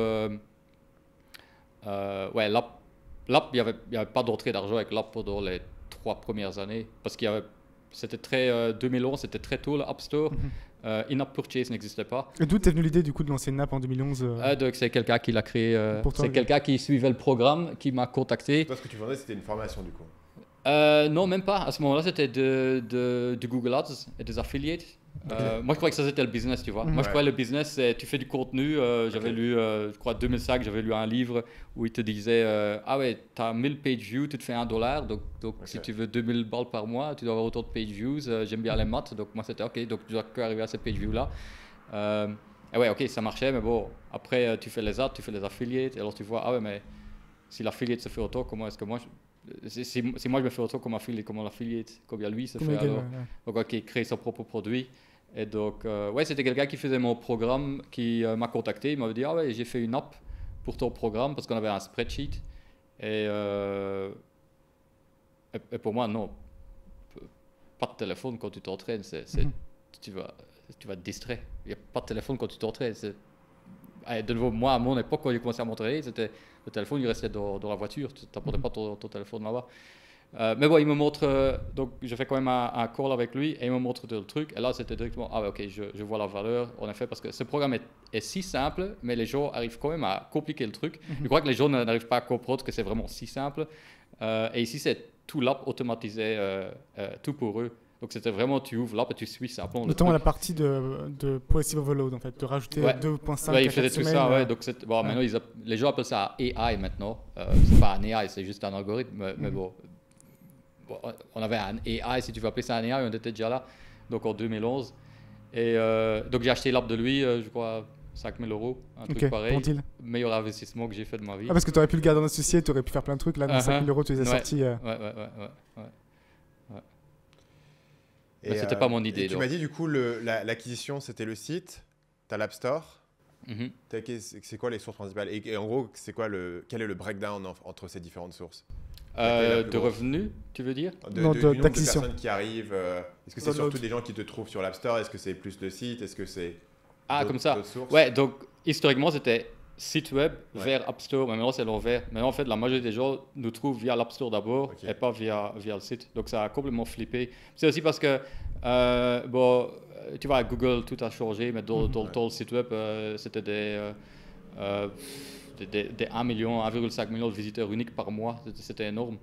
L'app, il n'y avait pas d'entrée d'argent avec l'app pendant les 3 premières années. Parce qu'il y avait. C'était très 2011, c'était très tôt l'App Store. In-app purchase n'existait pas. Et d'où t'es venue l'idée du coup de lancer une app en 2011 Donc c'est quelqu'un qui l'a créé. Pour toi, c'est quelqu'un qui suivait le programme, qui m'a contacté. Toi, ce que tu vendais, c'était une formation du coup. Non, même pas. À ce moment-là, c'était du Google Ads et des affiliates. Moi, je croyais que ça, c'était le business, tu vois. Moi, je croyais le business, c'est tu fais du contenu. J'avais lu, je crois, 2005, j'avais lu un livre où il te disait ah ouais, tu as 1000 page views, tu te fais $1. Donc si tu veux 2000 balles par mois, tu dois avoir autant de page views. J'aime bien les maths. Donc, moi, c'était OK. Donc, tu dois arriver à ces page views-là. Et ouais, OK, ça marchait. Mais bon, après, tu fais les ads, tu fais les affiliates. Et alors, tu vois, ah ouais, mais si l'affiliate se fait autant, comment est-ce que moi... Si moi je me fais autant comme affiliate, comment l'affiliate, combien lui se fait alors. Donc ok, créer son propre produit. Et donc ouais, c'était quelqu'un qui faisait mon programme qui m'a contacté. Il m'avait dit ah ouais, j'ai fait une app pour ton programme parce qu'on avait un spreadsheet. Et pour moi non, pas de téléphone quand tu t'entraînes. Tu vas te distraire. Il n'y a pas de téléphone quand tu t'entraînes. De nouveau, moi à mon époque quand j'ai commencé à m'entraîner, c'était le téléphone, il restait dans la voiture, tu n'apportais pas ton téléphone là-bas. Mais bon, il me montre, donc je fais quand même un call avec lui et il me montre le truc. Et là, c'était directement, ah ouais, ok, je vois la valeur, en effet, parce que ce programme est si simple, mais les gens arrivent quand même à compliquer le truc. Je crois que les gens n'arrivent pas à comprendre que c'est vraiment si simple. Et ici, c'est tout l'app automatisé, tout pour eux. Donc c'était vraiment, tu ouvres l'app et tu suis simplement. Notamment la partie de Progressive Overload, en fait, de rajouter 2.5 ouais, ils faisaient tout ça, ouais. Donc bon, maintenant, les gens appellent ça AI maintenant. C'est pas un AI, c'est juste un algorithme. Mais bon, on avait un AI, si tu veux appeler ça un AI, on était déjà là, donc en 2011. Et donc j'ai acheté l'app de lui, je crois 5 000 €, un truc pareil. Bon deal. Meilleur investissement que j'ai fait de ma vie. Ah, parce que tu aurais pu le garder en associé, tu aurais pu faire plein de trucs. Là, dans 5 000 €, tu les as sortis. Ouais. Mais c'était pas mon idée. Tu m'as dit du coup, l'acquisition, c'était le site, tu as l'App Store. C'est quoi les sources principales et en gros, quel est le breakdown entre ces différentes sources de revenus, tu veux dire? Du nombre de personnes qui arrivent. Est-ce que c'est surtout des gens qui te trouvent sur l'App Store? Est-ce que c'est plus le site? Est-ce que c'est comme ça. Ouais, donc historiquement, c'était site web vers App Store, mais maintenant c'est l'envers. Maintenant, en fait, la majorité des gens nous trouvent via l'App Store d'abord et pas via le site. Donc ça a complètement flippé. C'est aussi parce que, bon, tu vois, Google, tout a changé, mais dans le site web, c'était des 1 million, 1,5 million de visiteurs uniques par mois. C'était énorme.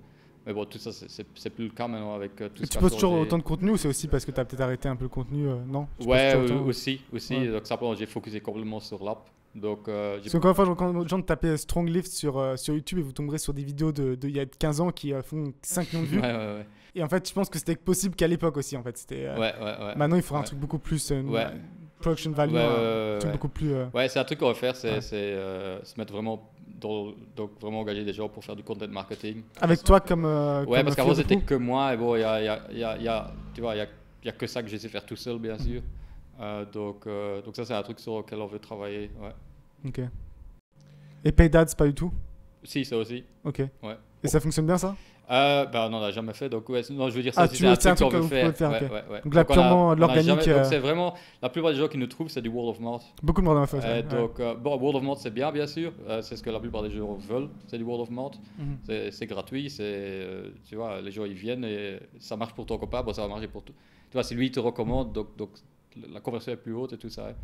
Mais bon, tout ça, c'est plus le cas maintenant avec tout ça. Tu poses toujours autant de contenu ou c'est aussi parce que tu as peut-être arrêté un peu le contenu non? Ouais, aussi. Ouais. Donc simplement, j'ai focusé complètement sur l'app. Donc, parce qu'encore une fois, quand les gens tapent Strong Lift sur YouTube et vous tomberez sur des vidéos il y a 15 ans qui font 5 millions de vues. Ouais. Et en fait, je pense que c'était possible qu'à l'époque aussi. En fait, c'était. Maintenant, il faudra un truc beaucoup plus. Production value, un truc beaucoup plus. Ouais, c'est un truc qu'on va faire, c'est se mettre vraiment donc vraiment engager des gens pour faire du content marketing. Avec toi comme. Ouais, parce qu'avant c'était que moi et bon, tu vois, il y a que ça que je sais faire tout seul, bien sûr. Donc ça c'est un truc sur lequel on veut travailler. Ouais. Ok. Et Paid Ads, pas du tout? Si, ça aussi. Ok. Ouais. Et ça fonctionne bien ça? On n'en a jamais fait, donc non, je veux dire, ça c'est un truc qu'on veut faire. Ouais. Donc là, purement de l'organique. Donc c'est vraiment, la plupart des gens qui nous trouvent, c'est du word of mouth. Beaucoup de monde en fait. Donc, bon, word of mouth, c'est bien sûr. C'est ce que la plupart des gens veulent, c'est du word of mouth. C'est gratuit, tu vois, les gens ils viennent et ça marche pour ton copain, bon, ça va marcher pour tout. Tu vois, si lui il te recommande, donc la conversion est plus haute et tout ça.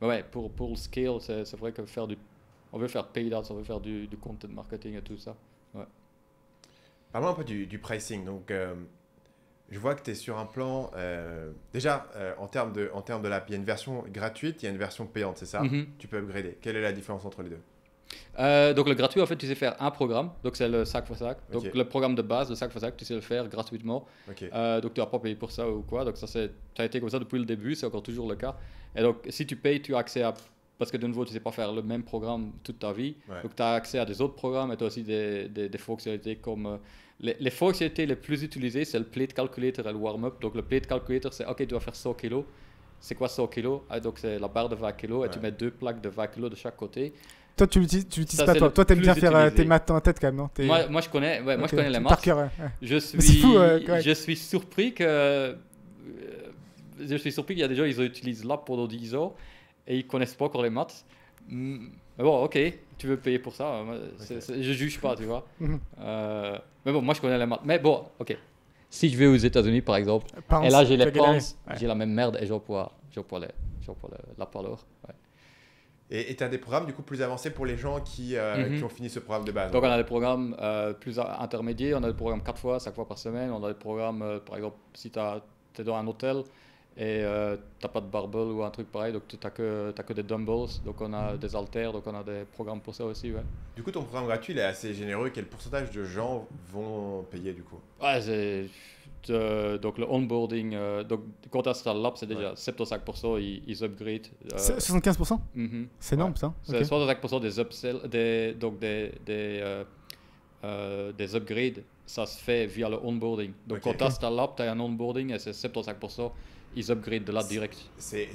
Ouais, pour le scale, c'est vrai que on veut faire paid ads, on veut faire du content marketing et tout ça. Ouais. Parlons un peu du pricing. Donc, je vois que tu es sur un plan. Déjà, en termes de l'app, il y a une version gratuite, il y a une version payante, c'est ça? Tu peux upgrader. Quelle est la différence entre les deux? Donc, le gratuit, en fait, tu sais faire un programme. Donc, c'est le sac for sac. Donc, le programme de base, le sac for sac, tu sais le faire gratuitement. Donc, tu n'as pas payé pour ça ou quoi. Donc, ça a été comme ça depuis le début. C'est encore toujours le cas. Et donc, si tu payes, tu as accès à. Parce que de nouveau, tu ne sais pas faire le même programme toute ta vie. Donc, tu as accès à des autres programmes et tu as aussi des fonctionnalités comme. Les fonctionnalités les plus utilisées, c'est le plate calculator et le warm-up. Donc, le plate calculator, c'est OK, tu vas faire 100 kg. C'est quoi 100 kg? Donc, c'est la barre de 20 kg et tu mets 2 plaques de 20 kg de chaque côté. Toi, tu l'utilises pas. Toi, tu aimes bien faire tes maths en tête quand même, non? Moi, je connais les maths. Par cœur, Je suis surpris qu'il y a des gens, ils utilisent l'app pendant 10 ans et ils connaissent pas encore les maths. Mais bon, ok, tu veux payer pour ça, je juge pas, tu vois. Mais bon, moi je connais les maths. Mais bon, ok. Si je vais aux États-Unis par exemple, et là j'ai les pounds, j'ai la même merde et j'emploie l'app alors. Ouais. Et tu as des programmes du coup plus avancés pour les gens qui ont fini ce programme de base. Donc on a des programmes plus intermédiaires, on a des programmes 5 fois par semaine, on a des programmes, par exemple, si tu es dans un hôtel et tu n'as pas de barbell ou un truc pareil, donc tu n'as que des dumbbells, donc on a des haltères, donc on a des programmes pour ça aussi. Ouais. Du coup, ton programme gratuit il est assez généreux. Quel pourcentage de gens vont payer du coup? Ouais, donc le onboarding, donc quand tu installes l'app, c'est déjà 75%, ils upgrade. 75%? C'est énorme ça. C'est 65% des upsells, des upgrades, ça se fait via le onboarding. Donc quand tu installes l'app, tu as un onboarding et c'est 75%, ils upgrade de là direct. C'est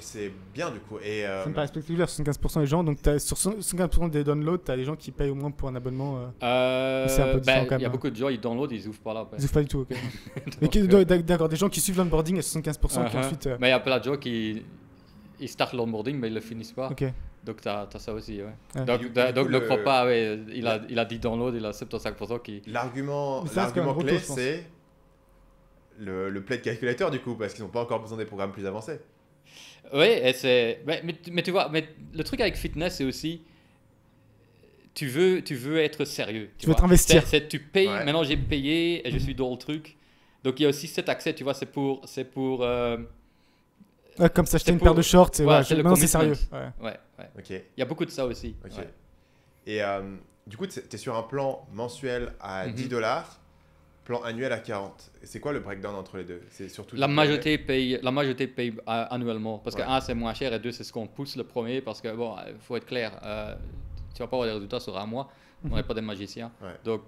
bien du coup. Et, ça me paraît spectaculaire, 75% des gens. Donc sur 75% des downloads, tu as des gens qui payent au moins pour un abonnement. C'est un peu différent quand même. Il y a beaucoup de gens, ils download, ils ouvrent pas l'app. Ils ouvrent pas du tout, ok. D'accord, des gens qui suivent l'onboarding et 75% qui ensuite. Mais il y a plein de gens qui ils startent l'onboarding mais ils le finissent pas. Ok. Donc tu as ça aussi, ouais. Ouais. Donc ne crois pas, ouais, il a 10 downloads, il a 75% qui... L'argument clé, c'est le plate calculator du coup, parce qu'ils n'ont pas encore besoin des programmes plus avancés. Oui, et c'est... Mais tu vois, mais le truc avec fitness, c'est aussi... Tu veux être sérieux. Tu veux t'investir. Tu payes, maintenant j'ai payé et je suis dans le truc. Donc il y a aussi cet accès, tu vois, c'est pour comme s'acheter une paire de shorts, maintenant c'est sérieux. Ouais. Ok. Il y a beaucoup de ça aussi. Ok. Ouais. Et du coup, tu es sur un plan mensuel à $10, plan annuel à 40. Et c'est quoi le breakdown entre les deux? C'est surtout la majorité paye annuellement parce que un c'est moins cher et deux c'est ce qu'on pousse le premier parce que bon, il faut être clair, tu vas pas avoir des résultats sur un mois, on n'est pas des magiciens. Donc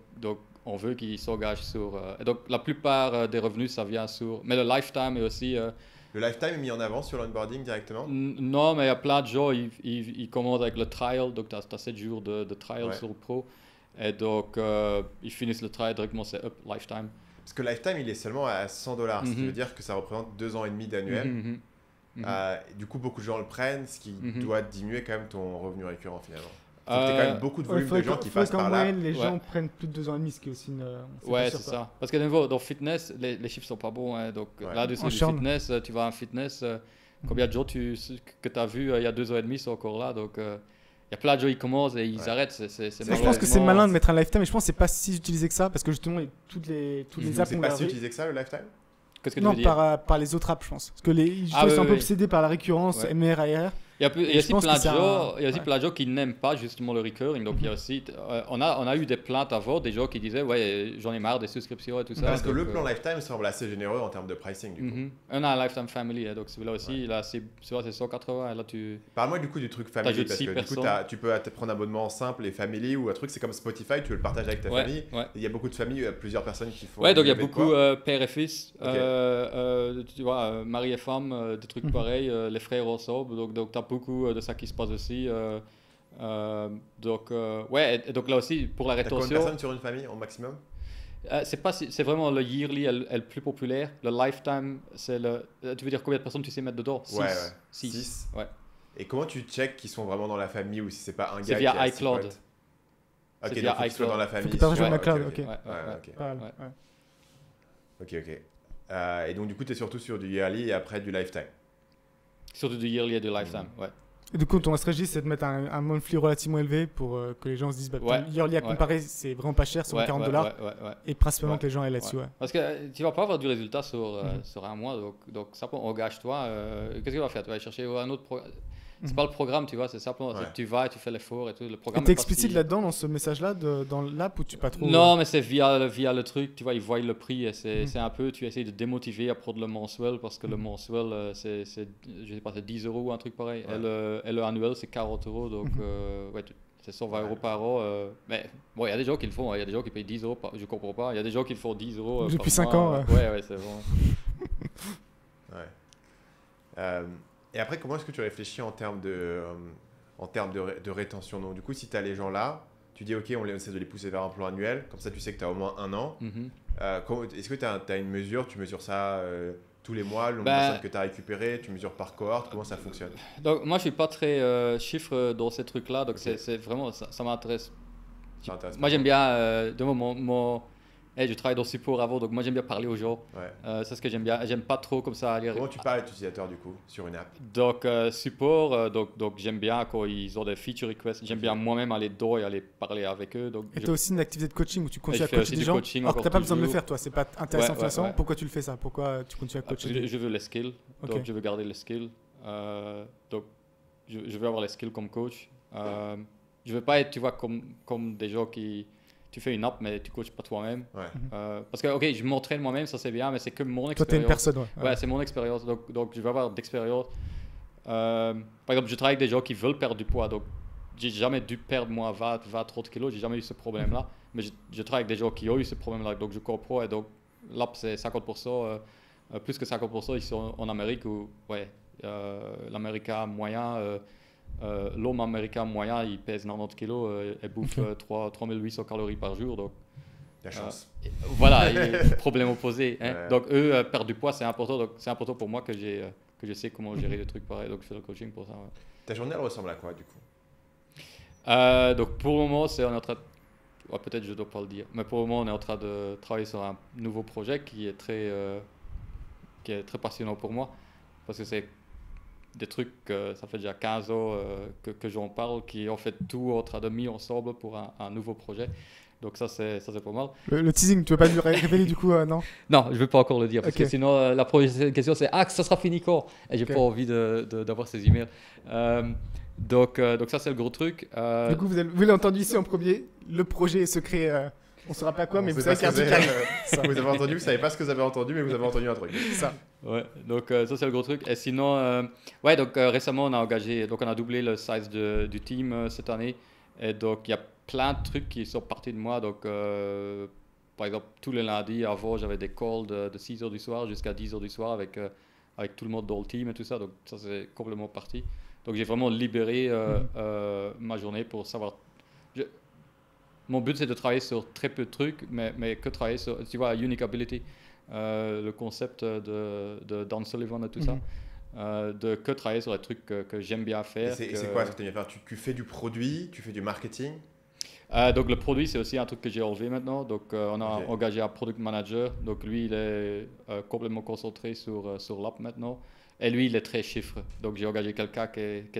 on veut qu'ils s'engagent sur et donc la plupart des revenus ça vient sur, mais le lifetime est aussi le lifetime est mis en avant sur l'onboarding directement? Non, mais il y a plein de gens, ils commencent avec le trial, donc tu as 7 jours de trial sur le pro. Et donc, ils finissent le trial directement, c'est up lifetime. Parce que lifetime, il est seulement à $100, ce qui veut dire que ça représente 2 ans et demi d'annuel. Du coup, beaucoup de gens le prennent, ce qui doit diminuer quand même ton revenu récurrent finalement. Il faut que tu aies quand même beaucoup de volume de gens qui passent par là. Les gens prennent plus de 2 ans et demi, ce qui est aussi une... Ouais, c'est ça. Parce que de nouveau, dans fitness, les chiffres sont pas bons. Hein. Donc là-dessus, du fitness, tu vas en fitness, combien de gens que tu as vu il y a 2 ans et demi sont encore là. Donc, il y a plein de gens qui commencent et ils arrêtent. Je pense que c'est malin de mettre un lifetime, mais je pense que c'est pas si utilisé que ça, parce que justement, toutes les apps... C'est pas si utilisé que ça, le lifetime? Qu'est-ce que tu veux dire? Par les autres apps, je pense. Parce que ils sont un peu obsédés par la récurrence, MR, AR. Il y a aussi plein de gens qui n'aiment pas justement le recurring. Donc il y a aussi, on a eu des plaintes avant, des gens qui disaient ouais, j'en ai marre des souscriptions et tout ça. Parce que le plan lifetime semble assez généreux en termes de pricing du coup. On a un lifetime family, donc celui-là aussi, là c'est 180. Et là Parle-moi du coup du truc family, parce que du coup tu peux prendre un abonnement simple et family ou un truc, c'est comme Spotify, tu veux le partager avec ta famille. Il y a beaucoup de familles, plusieurs personnes qui font. Ouais, donc il y a beaucoup père et fils, tu vois, mari et femme, des trucs pareils, les frères ensemble, donc tu as beaucoup de ça qui se passe aussi. Donc là aussi, pour la rétention... T'as combien de personnes sur une famille en maximum? C'est vraiment le yearly est le plus populaire. Le lifetime, c'est le... Tu veux dire combien de personnes tu sais mettre dedans? 6. Ouais. Et comment tu check qu'ils sont vraiment dans la famille ou si c'est pas un gars qui est via iCloud. Ok, donc faut qu'ils soient dans la famille. Ok. Et donc du coup, tu es surtout sur du yearly et après du lifetime. Surtout du yearly et du lifetime, ouais. Et du coup, ton stratégie, c'est de mettre un monthly relativement élevé pour que les gens se disent yearly à comparer, c'est vraiment pas cher, c'est $40. Et principalement que les gens aient là-dessus. Parce que tu vas pas avoir du résultat sur un mois, donc ça engage-toi. Qu'est-ce que tu vas faire? Tu vas aller chercher un autre programme. C'est pas le programme, tu vois, c'est simplement tu vas et tu fais l'effort et tout. Le programme. Et t'es explicite là-dedans dans ce message-là dans l'app ou tu pas trop? Non, mais c'est via le truc, tu vois, ils voient le prix et c'est un peu, tu essayes de démotiver à prendre le mensuel parce que le mensuel c'est je sais pas, c'est 10 € ou un truc pareil. Et le annuel c'est 40 €, donc c'est 120 € par an. Mais bon, il y a des gens qui le font, il y a des gens qui payent 10 €, je comprends pas. Il y a des gens qui le font 10 € depuis 5 ans. Ouais, c'est bon. Et après, comment est-ce que tu réfléchis en termes de rétention? Donc, du coup, si tu as les gens là, tu dis, OK, on essaie de les pousser vers un plan annuel. Comme ça, tu sais que tu as au moins 1 an. Est-ce que tu as une mesure? Tu mesures ça tous les mois, le nombre de personnes que tu as récupérées? Tu mesures par cohorte? Comment ça fonctionne? Donc, moi, je ne suis pas très chiffre dans ces trucs-là. Donc, c'est vraiment, ça m'intéresse. Moi, j'aime bien, je travaille dans le support avant, donc moi j'aime bien parler aux gens. Ouais. C'est ce que j'aime bien. J'aime pas trop comme ça aller. Comment tu parles à l'utilisateur du coup sur une app? Donc support, donc j'aime bien quand ils ont des feature requests. J'aime bien moi-même aller dedans et aller parler avec eux. Donc Et tu as aussi une activité de coaching où tu continues je à fais coacher aussi des du gens. coaching Alors que tu n'as encore pas besoin de le toujours. faire, toi. C'est pas intéressant Ouais, de toute façon. ouais. Pourquoi tu le fais ça? Pourquoi tu continues à Parce coacher que je veux les skills, Ok. donc je veux garder les skills. Donc je veux avoir les skills comme coach. Je veux pas être, tu vois, comme des gens qui... Tu fais une app, mais tu coaches pas toi-même. Ouais. Parce que, ok, je m'entraîne moi-même, ça c'est bien, mais c'est que mon Toi, tu es une expérience. personne, ouais. Ouais, c'est mon expérience. Donc je veux avoir d'expérience. Par exemple, je travaille avec des gens qui veulent perdre du poids. Donc, j'ai jamais dû perdre, moi, 20 30 kilos. J'ai jamais eu ce problème-là. Mais je travaille avec des gens qui ont eu ce problème-là. Donc, je comprends. Et donc, l'app, c'est 50%. Plus que 50% ici en Amérique où, ouais, l'Américain moyen... l'homme américain moyen, il pèse 90 kilos et bouffe 3800 calories par jour. Donc, La chance. voilà, problème opposé. Hein. Ouais. Donc, eux, perdre du poids, c'est important. Donc, c'est important pour moi que je sais comment gérer les trucs pareils. Donc, je fais le coaching pour ça. Ouais. Ta journée, elle ressemble à quoi du coup? Donc, pour le moment, on est en train de... ouais, peut-être je ne dois pas le dire. Mais pour le moment, on est en train de travailler sur un nouveau projet qui est très passionnant pour moi. Parce que c'est des trucs, ça fait déjà 15 ans que j'en parle, qui est en fait tout en train de mis ensemble pour un nouveau projet. Donc ça c'est pas mal. Le teasing, tu veux pas lui révéler du coup, non? Non, je ne vais pas encore le dire, parce Ok. que sinon la prochaine question c'est « Ah, ça sera fini quand ?» Et j'ai Ok. pas envie d'avoir ces emails. Donc ça c'est le gros truc. Du coup, vous l'avez entendu ici en premier. Le projet est secret. On ne saura pas quoi, mais On vous sait savez pas qu'il y ce a un que truc qui c'est, arrive. vous avez entendu, vous savez pas ce que vous avez entendu, mais vous avez entendu un truc. Ça. Ouais, donc ça c'est le gros truc. Et sinon, ouais, donc récemment on a engagé, donc on a doublé le size du team cette année. Et donc il y a plein de trucs qui sont partis de moi. Donc par exemple, tous les lundis avant, j'avais des calls de 6h du soir jusqu'à 10h du soir avec tout le monde dans le team et tout ça. Donc ça c'est complètement parti. Donc j'ai vraiment libéré ma journée pour savoir. Mon but c'est de travailler sur très peu de trucs, mais que travailler sur, tu vois, unique ability. Le concept de Dan Sullivan et tout ça, de que travailler sur les trucs que j'aime bien faire. Et c'est quoi ce que tu aimes bien faire? Tu fais du produit, tu fais du marketing? Donc le produit c'est aussi un truc que j'ai enlevé maintenant. Donc on a Ok. engagé un product manager. Donc lui il est complètement concentré sur l'app maintenant. Et lui il est très chiffre. Donc j'ai engagé quelqu'un qui est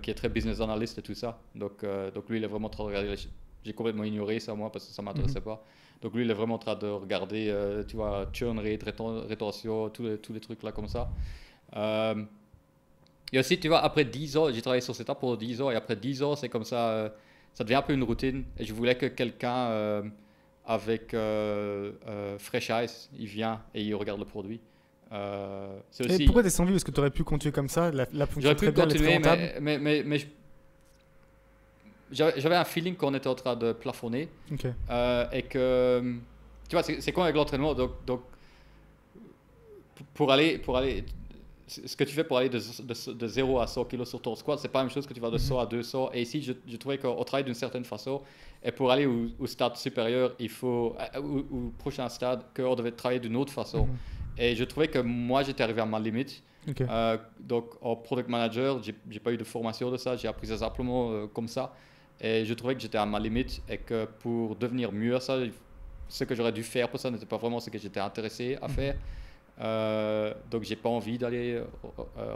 qui est très business analyst et tout ça. Donc lui il est vraiment en train de regarder les chiffres. J'ai complètement ignoré ça moi parce que ça m'intéressait pas. Donc lui, il est vraiment en train de regarder, tu vois, churn rate, rétention, tous les trucs là comme ça. Et aussi, tu vois, après 10 ans, j'ai travaillé sur cette app pour 10 ans, et après 10 ans, c'est comme ça, ça devient un peu une routine. Et je voulais que quelqu'un avec Fresh Eyes, il vient et il regarde le produit. C'est Et aussi... pourquoi t'es sans vie? Parce que t'aurais pu continuer comme ça. La fonctionne J'aurais très pu bien, elle est très continuer, rentable. mais j'avais un feeling qu'on était en train de plafonner. Ok. Et que, tu vois, c'est con avec l'entraînement. Donc pour aller, ce que tu fais pour aller de 0 à 100 kg sur ton squat, c'est pas la même chose que tu vas de 100 à 200. Et ici, je trouvais qu'on travaille d'une certaine façon. Et pour aller au stade supérieur, il faut, au prochain stade, qu'on devait travailler d'une autre façon. Et je trouvais que moi, j'étais arrivé à ma limite. Ok. Donc, en product manager, j'ai pas eu de formation de ça. J'ai appris ça simplement comme ça. Et je trouvais que j'étais à ma limite et que pour devenir mieux à ça, ce que j'aurais dû faire pour ça n'était pas vraiment ce que j'étais intéressé à faire. Donc j'ai pas envie d'aller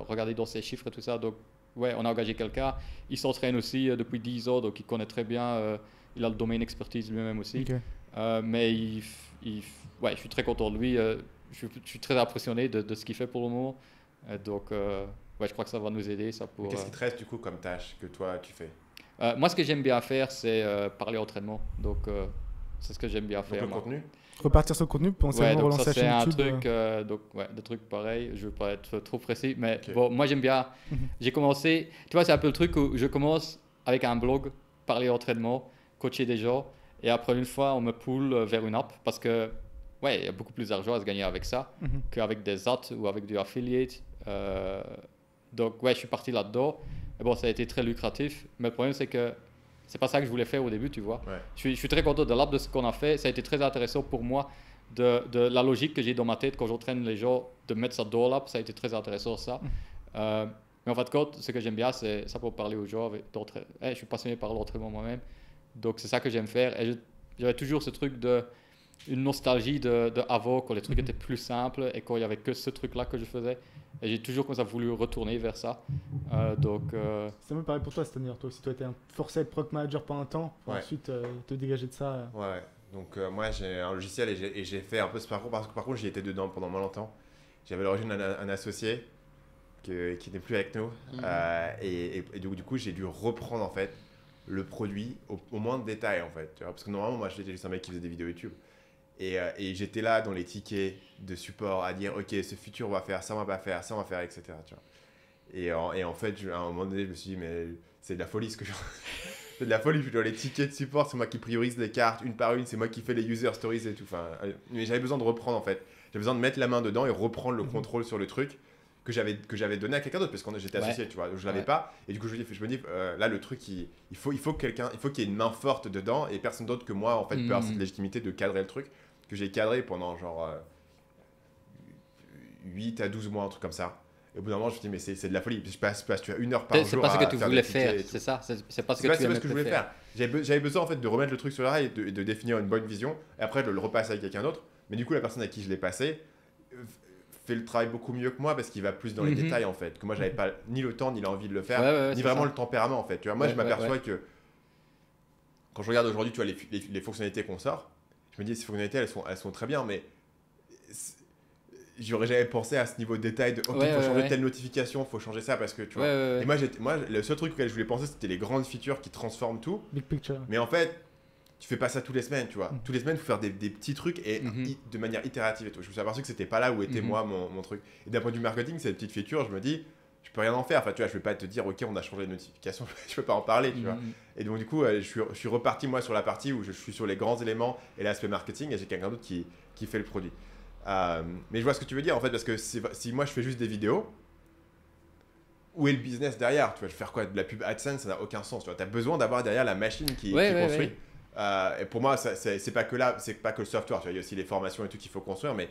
regarder dans ces chiffres et tout ça. Donc ouais, on a engagé quelqu'un. Il s'entraîne aussi depuis 10 ans, donc il connaît très bien. Il a le domaine expertise lui-même aussi. Ok. Mais ouais, je suis très content de lui. Je suis très impressionné de ce qu'il fait pour le moment. Donc ouais, je crois que ça va nous aider. Ça pour. Qu'est-ce qui te reste du coup comme tâche que toi tu fais? Moi, ce que j'aime bien faire, c'est parler entraînement. Donc, c'est ce que j'aime bien Donc faire. le moi. contenu? Repartir sur le contenu, Ouais, potentiellement donc relancer ça, la c'est chaîne un YouTube. truc, donc, ouais, des trucs pareils. Je veux pas être trop précis, mais Ok. bon, moi, j'aime bien. J'ai commencé, tu vois, c'est un peu le truc où je commence avec un blog, parler entraînement, coacher des gens, et après, une fois, on me poule vers une app parce que, ouais, il y a beaucoup plus d'argent à se gagner avec ça qu'avec des ads ou avec du affiliate. Donc, ouais, je suis parti là-dedans. Et bon, ça a été très lucratif, mais le problème, c'est que c'est pas ça que je voulais faire au début, tu vois. Ouais. Je suis très content de l'app, de ce qu'on a fait. Ça a été très intéressant pour moi, de la logique que j'ai dans ma tête quand j'entraîne les gens, de mettre ça dans l'app. Ça a été très intéressant, ça. Mais en fin de compte, ce que j'aime bien, c'est ça pour parler aux gens. Je suis passionné par l'entraînement moi-même. Donc, c'est ça que j'aime faire. Et j'avais toujours ce truc une nostalgie de avant, quand les trucs étaient plus simples et quand il y avait que ce truc-là que je faisais. Et j'ai toujours comme ça voulu retourner vers ça. C'est même pareil pour toi, c'est-à-dire toi aussi, toi, tu es forcé à être product manager pendant un temps, pour Ouais. ensuite te dégager de ça. Ouais. Donc moi j'ai un logiciel et j'ai fait un peu ce parcours parce que par contre j'y étais dedans pendant longtemps. J'avais à l'origine un associé qui n'est plus avec nous et du coup j'ai dû reprendre en fait le produit au moins de détails en fait. Tu vois, parce que normalement moi j'étais juste un mec qui faisait des vidéos YouTube et j'étais là dans les tickets de support à dire ok ce futur on va faire, ça on va pas faire, ça on va faire, etc. Tu vois. Et en fait à un moment donné je me suis dit mais c'est de la folie ce que je... C'est de la folie, les tickets de support, c'est moi qui priorise les cartes une par une, c'est moi qui fais les user stories et tout. Enfin, mais j'avais besoin de reprendre en fait. J'avais besoin de mettre la main dedans et reprendre le contrôle sur le truc que j'avais donné à quelqu'un d'autre parce que j'étais associé, tu vois. Je l'avais pas. Et du coup, je me dis, là, le truc, il faut qu'il y ait une main forte dedans et personne d'autre que moi, en fait, peut avoir cette légitimité de cadrer le truc que j'ai cadré pendant genre 8 à 12 mois, un truc comme ça. Et au bout d'un moment, je me suis dit, mais c'est de la folie. Je passe tu as 1 heure par jour. C'est pas ce que tu voulais faire, c'est c'est ça. C'est pas ce c'est que pas tu ce aimais que je voulais faire. J'avais besoin en fait de remettre le truc sur la rail et de définir une bonne vision. Et après, de le repasser avec quelqu'un d'autre. Mais du coup, la personne à qui je l'ai passé fait le travail beaucoup mieux que moi parce qu'il va plus dans les détails en fait. Que moi, j'avais pas ni le temps ni l'envie de le faire, ni vraiment le tempérament en fait. Tu vois, moi, je m'aperçois que quand je regarde aujourd'hui, tu vois les fonctionnalités qu'on sort, je me dis ces fonctionnalités elles sont très bien, mais j'aurais jamais pensé à ce niveau de détail de ok, faut changer telle notification, faut changer ça parce que tu vois. Et moi le seul truc auquel je voulais penser c'était les grandes features qui transforment tout. Big picture. Mais en fait, tu fais pas ça toutes les semaines, tu vois. Toutes les semaines, il faut faire des petits trucs et de manière itérative et tout. Je me suis aperçu que c'était pas là où était moi mon truc. Et d'un point de vue marketing, ces petites features, je me dis, je peux rien en faire. Enfin, tu vois, je vais pas te dire, ok, on a changé de notification, je peux pas en parler, tu vois. Et donc, du coup, je suis reparti moi sur la partie où je suis sur les grands éléments et l'aspect marketing et j'ai quelqu'un d'autre qui fait le produit. Mais je vois ce que tu veux dire en fait, parce que si moi je fais juste des vidéos, où est le business derrière? Tu vois, je vais faire quoi? De la pub AdSense, ça n'a aucun sens. Tu as besoin d'avoir derrière la machine qui construit. Et pour moi, c'est pas que là, c'est pas que le software. Tu vois, il y a aussi les formations et tout qu'il faut construire. Mais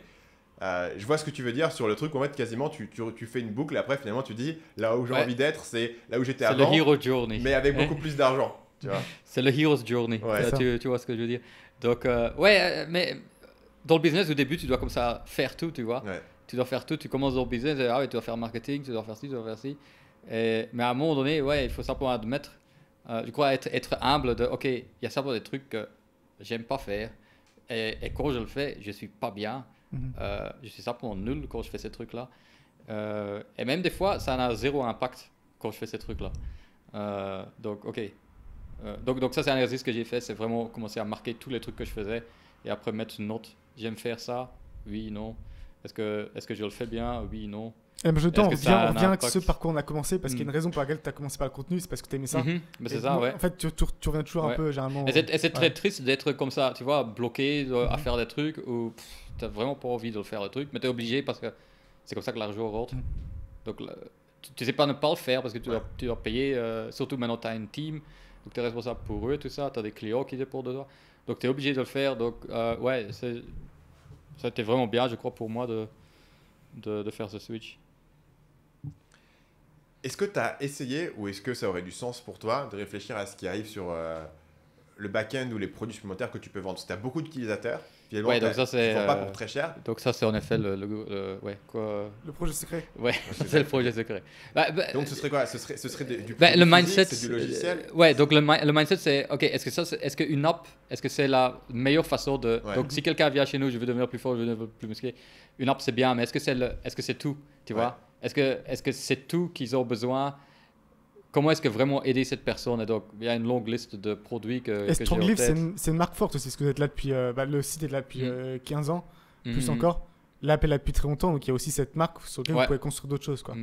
je vois ce que tu veux dire sur le truc où en fait, quasiment, tu fais une boucle. Et après, finalement, tu dis là où j'ai envie d'être, c'est là où j'étais avant. C'est le hero journey. Mais avec beaucoup plus d'argent. Tu vois. C'est le hero's journey. Tu vois ce que je veux dire. Donc, mais dans le business, au début, tu dois comme ça faire tout, tu vois. Tu dois faire tout. Tu commences dans le business, et, tu dois faire marketing, tu dois faire ci, tu dois faire ci. Mais à un moment donné, il faut simplement admettre, je crois être humble de, ok, il y a simplement des trucs que j'aime pas faire. Et quand je le fais, je suis pas bien. Je suis simplement nul quand je fais ces trucs-là. Et même des fois, ça n'a zéro impact quand je fais ces trucs-là. Donc, ok. Donc ça, c'est un exercice que j'ai fait. C'est vraiment commencer à marquer tous les trucs que je faisais et après mettre une note. J'aime faire ça? Oui, non. Est-ce que je le fais bien? Oui, non. On revient avec ce parcours on a commencé parce qu'il y a une raison pour laquelle tu as commencé par le contenu, c'est parce que tu aimais ça. Mais c'est ça, En fait, tu reviens toujours un peu généralement. Et c'est très triste d'être comme ça, tu vois, bloqué à faire des trucs où tu n'as vraiment pas envie de le faire le truc, mais tu es obligé parce que c'est comme ça que l'argent rentre. Donc tu sais pas ne pas le faire parce que tu dois payer, surtout maintenant tu as une team, donc tu es responsable pour eux, tout ça, tu as des clients qui dépendent de toi. Donc tu es obligé de le faire. Donc ça a été vraiment bien, je crois, pour moi de faire ce switch. Est-ce que tu as essayé ou est-ce que ça aurait du sens pour toi de réfléchir à ce qui arrive sur le back-end ou les produits supplémentaires que tu peux vendre? Parce que tu as beaucoup d'utilisateurs, finalement, donc ça, tu ne vends pas pour très cher. Donc ça, c'est en effet le projet secret. Ouais, c'est le projet secret. Donc ce serait quoi? Ce serait du le mindset, c'est du logiciel. Donc le mindset, c'est ok. Est-ce qu'une app, est-ce que c'est la meilleure façon de donc si quelqu'un vient chez nous, je veux devenir plus fort, je veux devenir plus musclé, une app c'est bien, mais est-ce que c'est tout, tu vois? Est-ce que c'est tout qu'ils ont besoin? Comment est-ce que vraiment aider cette personne? Et donc, il y a une longue liste de produits que j'ai en tête. C'est une marque forte aussi, parce que vous êtes là depuis, le site est là depuis 15 ans, plus encore. L'app est là depuis très longtemps, donc il y a aussi cette marque sur laquelle vous pouvez construire d'autres choses, quoi.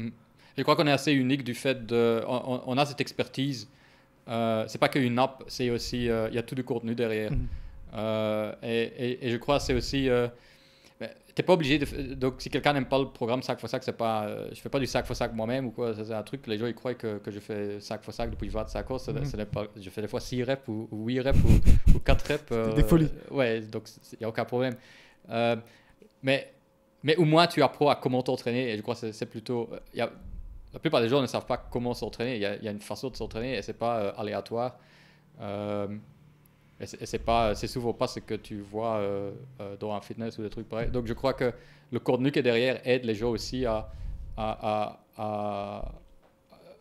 Je crois qu'on est assez unique du fait on a cette expertise. C'est pas qu'une app, c'est aussi, il y a tout du contenu derrière. Et je crois que c'est aussi... t'es pas obligé de... Donc, si quelqu'un n'aime pas le programme Sac for Sac, c'est pas... je fais pas du Sac for Sac moi-même ou quoi. C'est un truc, les gens, ils croient que je fais Sac for Sac depuis 25 ans. Ce n'est pas... Je fais des fois 6 reps ou 8 reps ou 4 reps. C'est des folies. Donc il n'y a aucun problème. Mais au moins, tu apprends à comment t'entraîner. Et je crois que c'est plutôt... la plupart des gens ne savent pas comment s'entraîner. Il y a une façon de s'entraîner et c'est pas aléatoire. Et c'est souvent pas ce que tu vois dans un fitness ou des trucs pareils. Donc je crois que le contenu qui est derrière aide les gens aussi à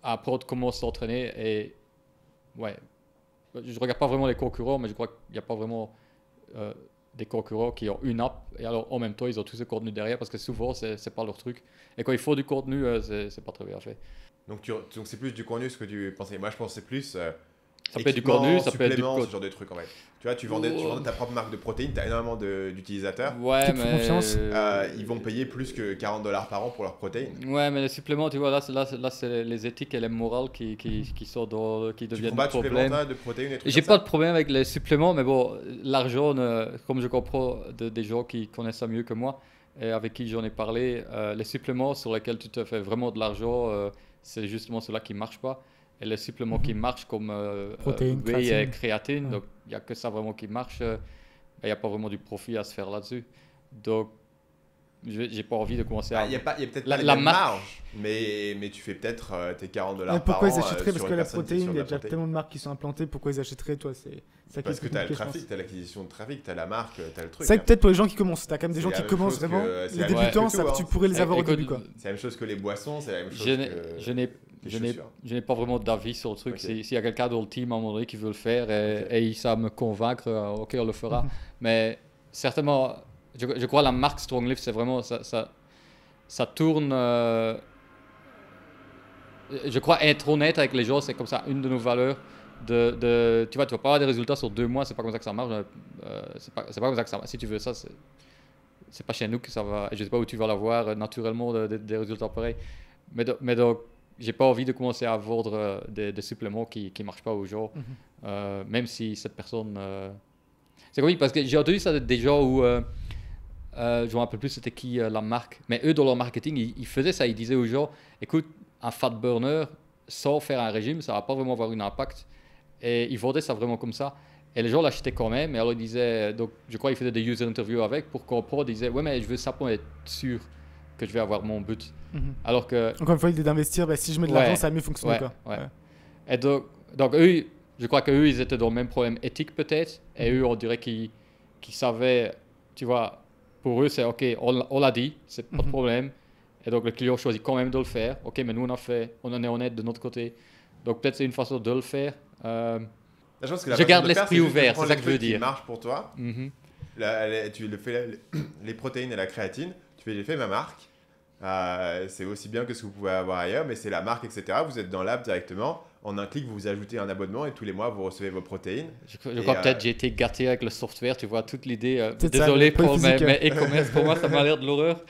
apprendre comment s'entraîner. Et ouais, je regarde pas vraiment les concurrents, mais je crois qu'il n'y a pas vraiment des concurrents qui ont une app et alors en même temps ils ont tout ce contenu derrière parce que souvent c'est pas leur truc. Et quand il faut du contenu, c'est pas très bien fait. Donc c'est plus du contenu ce que tu pensais. Moi je pensais plus Ça peut être du contenu, ça peut être du suppléments, ce genre de trucs en fait. Tu vois, tu vendais ta propre marque de protéines, tu as énormément d'utilisateurs. Ouais, Qui te font confiance. Ils vont payer plus que $40 par an pour leurs protéines. Ouais, mais les suppléments, tu vois, là c'est les éthiques et les morales qui deviennent Tu un prends pas de problème. suppléments de protéines et trucs J'ai comme pas ça de problème avec les suppléments, mais bon, l'argent, comme je comprends des gens qui connaissent ça mieux que moi et avec qui j'en ai parlé, les suppléments sur lesquels tu te fais vraiment de l'argent, c'est justement ceux-là qui marchent pas. Et les suppléments qui marchent comme Protéines, whey et créatine. créatine, Ouais. donc il n'y a que ça vraiment qui marche. Il n'y a pas vraiment du profit à se faire là-dessus. Donc, j'ai pas envie de commencer à... Il y a peut-être La- pas les la mêmes marque- marges, mais tu fais peut-être tes $40 Mais par pourquoi an ils achèteraient? sur Parce que une la personne qui est protéine, sur il de y a la déjà protéine. tellement de marques qui sont implantées. Pourquoi ils achèteraient, toi? C'est ça qui Parce est que tu as le compliqué, je pense. trafic, tu as l'acquisition de trafic, tu as la marque, tu as le truc. C'est vrai que hein. peut-être pour les gens qui commencent, t'as quand même des C'est gens la qui même commencent chose que- vraiment. c'est Les la même débutants, chose que tout, tu hein. pourrais les avoir au Écoute, début, quoi. C'est la même chose que les boissons, c'est la même chose Je n'ai- que je n'ai- les je n'ai chaussures. je n'ai pas vraiment d'avis sur le truc. Ok. S'il y a quelqu'un dans le team à un moment donné qui veut le faire et, Ok. et il savent me convaincre, ok, on le fera. Mais certainement, je crois la marque Stronglift, c'est vraiment... Ça tourne... je crois être honnête avec les gens, c'est comme ça une de nos valeurs. Tu vois, tu vas pas avoir des résultats sur 2 mois, c'est pas comme ça que ça marche. C'est pas comme ça que ça marche. Si tu veux ça, c'est pas chez nous que ça va. Je sais pas où tu vas l'avoir naturellement des résultats pareils. Mais donc, j'ai pas envie de commencer à vendre des suppléments qui marchent pas aux gens, même si cette personne. C'est oui, parce que j'ai entendu ça des gens où. Je me rappelle plus c'était qui la marque, mais eux dans leur marketing ils faisaient ça, ils disaient aux gens écoute, un fat burner sans faire un régime ça va pas vraiment avoir un impact, et ils vendaient ça vraiment comme ça et les gens l'achetaient quand même. Et alors ils disaient, donc je crois qu'ils faisaient des user interviews avec pour comprendre, ils disaient ouais mais je veux ça pour être sûr que je vais avoir mon but, alors que Encore une fois, l'idée d'investir, bah, si je mets de Ouais. l'argent, ça va mieux fonctionner, Ouais, quoi. ouais. Et donc eux, je crois qu'eux ils étaient dans le même problème éthique peut-être, et eux on dirait qu'ils savaient, tu vois, pour eux c'est ok, on l'a dit, c'est pas de problème, et donc le client choisit quand même de le faire, ok, mais nous on en est honnête de notre côté, donc peut-être c'est une façon de le faire. Je pense que la Je façon garde de le faire, l'esprit c'est juste de ouvert, prendre c'est ça les que je veux trucs qui dire. marchent pour toi. Mhm. Tu le fais les protéines et la créatine. Tu fais j'ai fait ma marque. C'est aussi bien que ce que vous pouvez avoir ailleurs, mais c'est la marque, etc. Vous êtes dans l'app directement. En un clic, vous ajoutez un abonnement et tous les mois, vous recevez vos protéines. Je crois peut-être j'ai été gâté avec le software, tu vois, toute l'idée. C'est ça, Désolé pour les pour mes physiques. e-commerce, pour moi ça m'a l'air de l'horreur.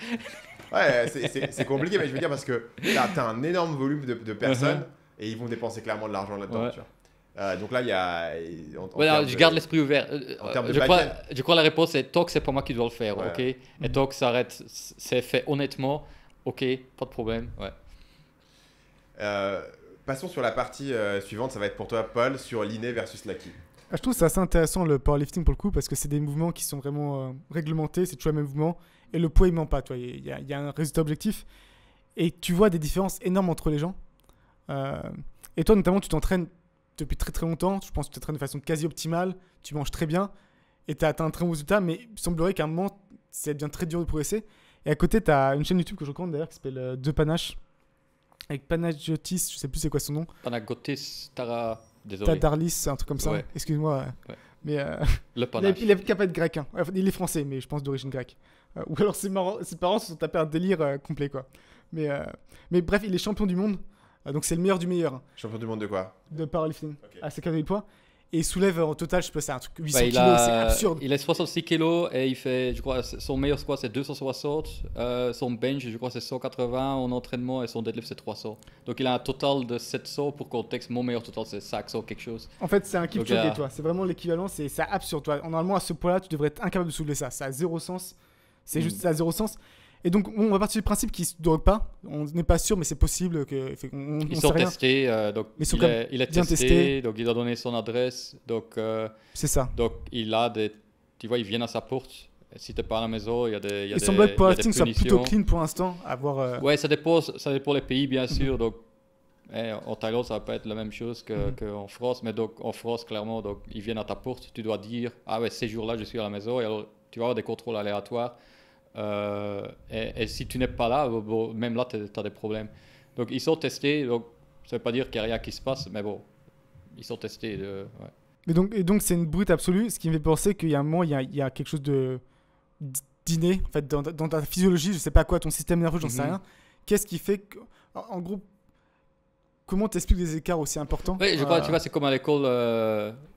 Ouais, c'est compliqué, mais je veux dire parce que t'as un énorme volume de personnes et ils vont dépenser clairement de l'argent là-dedans. Ouais. Tu vois. Donc là, il y a. Ouais, non, je garde l'esprit ouvert. en termes de je back-end. crois la réponse est tant que c'est pas moi qui dois le faire, Ouais. ok. Et tant que ça arrête, c'est fait honnêtement, ok, pas de problème. Ouais. Passons sur la partie suivante. Ça va être pour toi, Paul, sur l'inné versus l'acquis. Ah, je trouve que c'est assez intéressant le powerlifting pour le coup, parce que c'est des mouvements qui sont vraiment réglementés, c'est toujours le même mouvement, et le poids il ment pas, il y a un résultat objectif, et tu vois des différences énormes entre les gens. Et toi notamment, tu t'entraînes depuis très très longtemps, je pense que tu t'entraînes de façon quasi optimale, tu manges très bien, et tu as atteint un très bon résultat, mais il semblerait qu'à un moment, ça devient très dur de progresser. Et à côté, tu as une chaîne YouTube que je recommande d'ailleurs qui s'appelle De Panache, avec Panagiotis, je sais plus c'est quoi son nom, Panagotis, Tara, désolé. Tadarlis, un truc comme ça, Ouais. excuse-moi. Ouais. Mais Le il panache. est capable d'être grec, hein. Enfin, il est français, mais je pense d'origine grecque. Ou alors ses parents se sont tapés un délire complet, quoi. Mais bref, il est champion du monde, donc c'est le meilleur du meilleur hein, Champion du monde de quoi? de powerlifting Ok. à ses catégories de poids. Et il soulève en total, je sais pas, c'est un truc 800 Bah, kilos, c'est absurde. Il est 66 kilos et il fait, je crois, son meilleur squat c'est 260, son bench je crois c'est 180 en entraînement et son deadlift c'est 300. Donc il a un total de 700 pour contexte, mon meilleur total c'est 500 quelque chose. En fait, c'est un Kipchoge, Donc, toi. C'est vraiment l'équivalent, c'est absurde, toi. Normalement, à ce poids-là, tu devrais être incapable de soulever ça. Ça a zéro sens. C'est juste, ça a zéro sens. Et donc, on va partir du principe qu'il ne drogue pas. On n'est pas sûr, mais c'est possible que. On Ils sait sont rien. testés, donc Ils sont il quand est bien testé, testés. donc il a donné son adresse, donc C'est ça. il a des, tu vois, ils viennent à sa porte. Et si t'es pas à la maison, il y a des, Il semblerait que powerlifting soit plutôt punitions. clean pour l'instant. À voir. Ouais, ça dépend les pays bien sûr. Donc En Thaïlande, ça va pas être la même chose qu'en France, mais donc en France, clairement, donc, ils viennent à ta porte, tu dois dire, ah ouais, ces jours-là, je suis à la maison, et alors tu vas avoir des contrôles aléatoires, et si tu n'es pas là, bon, même là, tu as des problèmes. Donc ils sont testés, donc ça veut pas dire qu'il n'y a rien qui se passe, mais bon, ils sont testés. Ouais. Et donc c'est une brute absolue, ce qui me fait penser qu'il y a un moment, il y a quelque chose d'inné, en fait, dans ta physiologie, je sais pas quoi, ton système nerveux, j'en sais rien. Qu'est-ce qui fait que, en gros, comment t'expliques des écarts aussi importants? Oui, je crois, tu vois, c'est comme à l'école.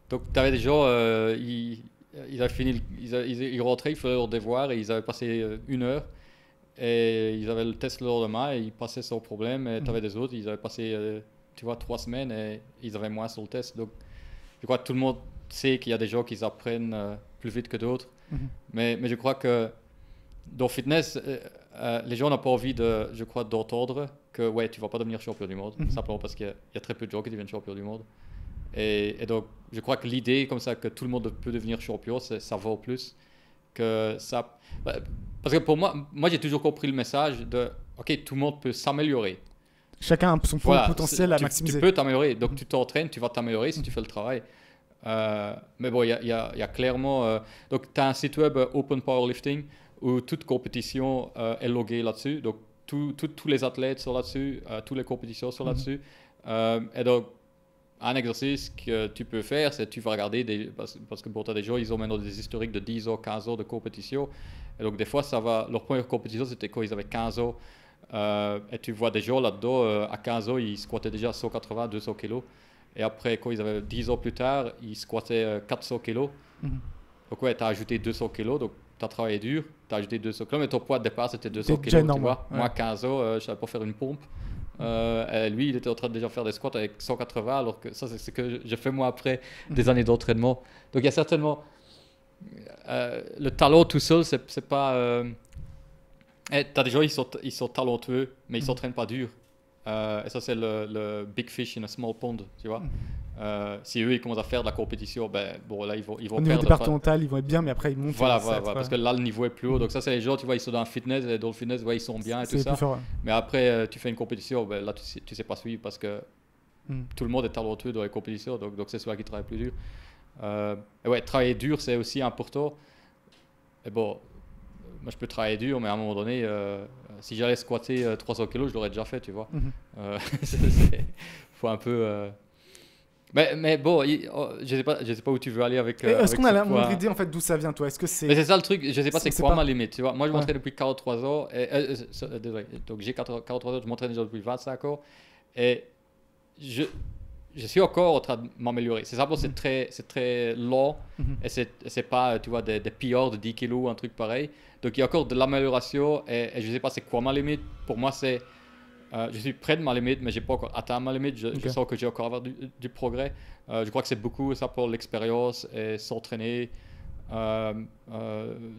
Donc, tu avais des gens, ils avaient fini, ils rentraient, ils faisaient leurs devoirs et ils avaient passé 1 heure. Et ils avaient le test le lendemain et ils passaient sans problème. Et tu avais des autres, ils avaient passé, tu vois, 3 semaines et ils avaient moins sur le test. Donc, je crois que tout le monde sait qu'il y a des gens qui apprennent plus vite que d'autres. Mais je crois que dans le fitness, les gens n'ont pas envie, je crois, d'entendre que ouais, tu ne vas pas devenir champion du monde, simplement parce qu'il y a très peu de gens qui deviennent champion du monde. Et donc, je crois que l'idée comme ça que tout le monde peut devenir champion, ça vaut plus que ça. Parce que pour moi j'ai toujours compris le message de ok, tout le monde peut s'améliorer. Chacun a son potentiel à maximiser. Tu peux t'améliorer, donc tu t'entraînes, tu vas t'améliorer si tu fais le travail. Mais bon, il y a clairement. Donc, tu as un site web Open Powerlifting où toute compétition est loguée là-dessus. Donc, tous les athlètes sont là-dessus, toutes les compétitions sont là-dessus. Et donc, un exercice que tu peux faire, c'est tu vas regarder, parce que bon, tu as des gens, ils ont maintenant des historiques de 10 ans, 15 ans de compétition. Et donc, des fois, leur première compétition, c'était quand ils avaient 15 ans. Et tu vois des gens là-dedans, à 15 ans, ils squattaient déjà 180, 200 kilos. Et après, quand ils avaient 10 ans plus tard, ils squattaient 400 kilos. Donc, ouais, tu as ajouté 200 kilos. Donc, tu as travaillé dur, tu as ajouté 200 kilos. Mais ton poids de départ, c'était 200 kilos. Tu vois. Moi, 15 ans, je ne savais pas faire une pompe. Et lui, il était en train de déjà faire des squats avec 180. Alors que ça, c'est ce que j'ai fait moi après des années d'entraînement. Donc, il y a certainement. Le talent tout seul, c'est pas. Tu as des gens, ils sont talentueux, mais ils ne s'entraînent pas dur. Et ça, c'est le big fish in a small pond, tu vois. Si eux, ils commencent à faire de la compétition, ben, bon, là, ils vont au niveau départemental, ils vont être bien, mais après, ils montent. Voilà, parce que là, le niveau est plus haut. Donc ça, c'est les gens, tu vois, ils sont dans le fitness, et dans le fitness, ouais, ils sont bien et tout ça. Fort, ouais. Mais après, tu fais une compétition, ben, là, tu sais pas suivre parce que tout le monde est talentueux dans les compétitions, donc c'est ceux qui travaillent plus dur. Et ouais, travailler dur, c'est aussi important. Et bon, moi, je peux travailler dur, mais à un moment donné, si j'allais squatter 300 kilos, je l'aurais déjà fait, tu vois. Faut un peu... Mais bon, je sais pas où tu veux aller avec. Est-ce qu'on a la moindre idée en fait d'où ça vient, toi? Est-ce que c'est. Mais c'est ça le truc. Je sais pas c'est quoi ma limite. Tu vois, moi je m'entraîne depuis 43 ans. Désolé. Donc j'ai 43 ans. Je m'entraîne déjà depuis 25 ans. Et je suis encore en train de m'améliorer. C'est simplement c'est très lent. Et c'est pas, tu vois, des PR de 10 kilos ou un truc pareil. Donc il y a encore de l'amélioration. Et je sais pas c'est quoi ma limite. Pour moi c'est je suis près de ma limite, mais je n'ai pas encore atteint ma limite. Je sens que j'ai encore avoir du progrès. Je crois que c'est beaucoup ça pour l'expérience et s'entraîner. Tu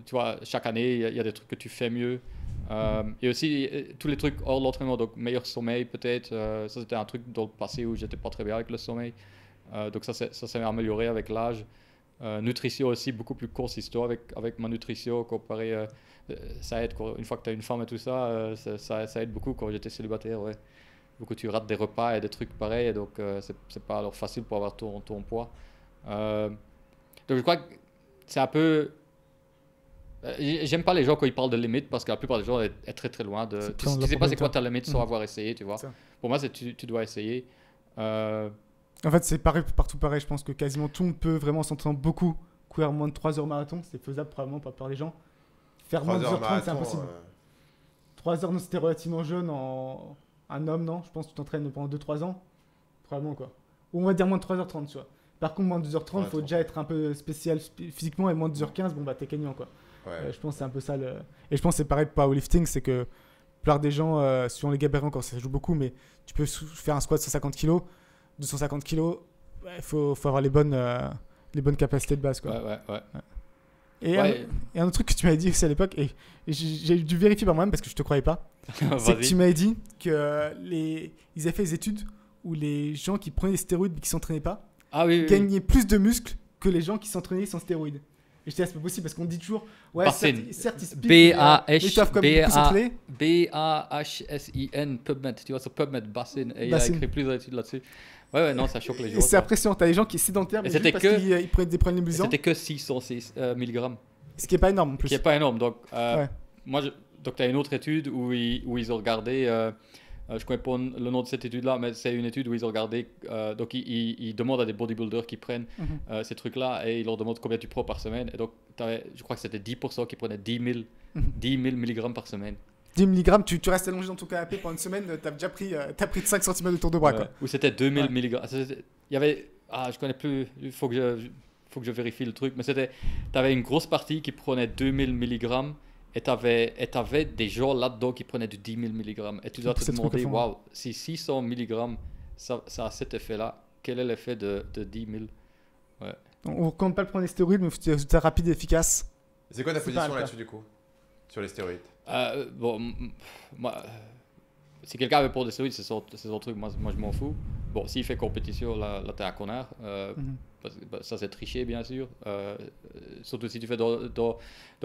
vois, chaque année, il y a des trucs que tu fais mieux. Et aussi, tous les trucs hors de l'entraînement, donc meilleur sommeil peut-être. Ça, c'était un truc dans le passé où j'étais pas très bien avec le sommeil. Donc ça s'est amélioré avec l'âge. Nutrition aussi, beaucoup plus consistant avec ma nutrition comparé... ça aide une fois que tu as une femme et tout ça, ça aide beaucoup quand j'étais célibataire, ouais. Beaucoup tu rates des repas et des trucs pareils, et donc c'est pas alors facile pour avoir ton poids. Donc je crois que c'est un peu... j'aime pas les gens quand ils parlent de limite parce que la plupart des gens est très très loin de... Tu sais pas c'est quoi ta limite sans avoir essayé, tu vois. Pour moi, tu dois essayer. En fait, c'est partout pareil, je pense que quasiment tout le monde peut vraiment s'entraîner beaucoup, courir moins de 3 heures marathon, c'est faisable probablement par plupart des gens. Faire moins de 2h30, c'est impossible. 3 heures, c'était relativement jeune en un homme, non? Je pense que tu t'entraînes pendant 2-3 ans. Probablement, quoi. Ou on va dire moins de 3h30, tu vois. Par contre, moins de 2h30, il faut déjà être un peu spécial physiquement, et moins de 2h15, bon, bah, t'es gagnant, quoi. Je pense que c'est un peu ça. Et je pense que c'est pareil pour powerlifting, c'est que la plupart des gens, suivant les gabarits encore, ça joue beaucoup, mais tu peux faire un squat de 150 kg, 250 kg, il faut avoir les bonnes capacités de base, quoi. Ouais. Et un autre truc que tu m'avais dit aussi à l'époque, et j'ai dû vérifier par moi-même parce que je te croyais pas, c'est que tu m'avais dit qu'ils avaient fait des études où les gens qui prenaient des stéroïdes mais qui s'entraînaient pas gagnaient plus de muscles que les gens qui s'entraînaient sans stéroïdes. Et je dis, c'est pas possible parce qu'on dit toujours, ouais, Basin. certes, ils speak, mais ils doivent comme beaucoup B-A-H- s'entraîner. B-A-H-S-I-N, PubMed, tu vois, sur PubMed, Basin, et il a Basin. écrit plusieurs études là-dessus. Ouais, non, ça choque les gens. Et c'est ça. impressionnant, t'as des gens qui sont sédentaires, mais Et juste c'était parce que- qu'ils prennent des problèmes Et nébulisants, c'était que 606 mg, ce qui est pas énorme en plus. qui est pas énorme. Donc, Ouais. moi, donc tu as une autre étude où ils ont regardé, je connais pas le nom de cette étude-là, mais c'est une étude où ils ont regardé, donc ils demandent à des bodybuilders qui prennent Mhm. ces trucs-là et ils leur demandent combien tu prends par semaine. Et donc, je crois que c'était 10% qui prenaient 10 000 mg par semaine. 10 mg, tu restes allongé dans ton canapé pendant une semaine, t'as déjà pris, t'as pris 5 cm de tour de bras. Quoi. Ou c'était 2000 Ouais. mg. Il y avait, je connais plus, il faut que je vérifie le truc, mais tu avais une grosse partie qui prenait 2000 mg et tu avais des gens là-dedans qui prenaient du 10 000 mg. Et tu dois te C'est ce truc demander, à fond. waouh, si 600 mg, ça a cet effet-là, quel est l'effet de 10 000? On compte pas le prendre des stéroïdes, mais c'est rapide et efficace. C'est quoi ta C'est pas position le cas. là-dessus du coup? Sur les stéroïdes? Bon, moi, si quelqu'un veut pour des stéroïdes, c'est son truc, moi je m'en fous. Bon, s'il fait compétition, là t'es un connard. Mhm. Parce que, ça c'est tricher bien sûr. Surtout si tu fais donc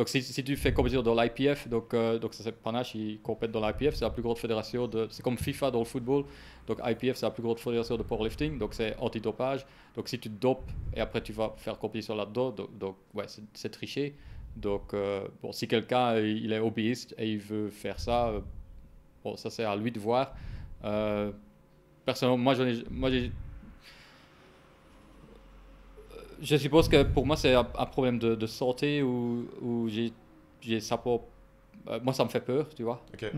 si tu fais compétition dans l'IPF, donc ça c'est Panache, il compète dans l'IPF, c'est la plus grande fédération c'est comme FIFA dans le football. Donc IPF c'est la plus grande fédération de powerlifting, donc c'est antidopage. Donc si tu te dopes et après tu vas faire compétition là-dedans, donc ouais, c'est tricher. Donc bon, si quelqu'un il est hobbyiste et il veut faire ça, bon, ça c'est à lui de voir. Personnellement, je suppose que pour moi c'est un problème de santé où j'ai ça pour moi ça me fait peur, tu vois. Ok.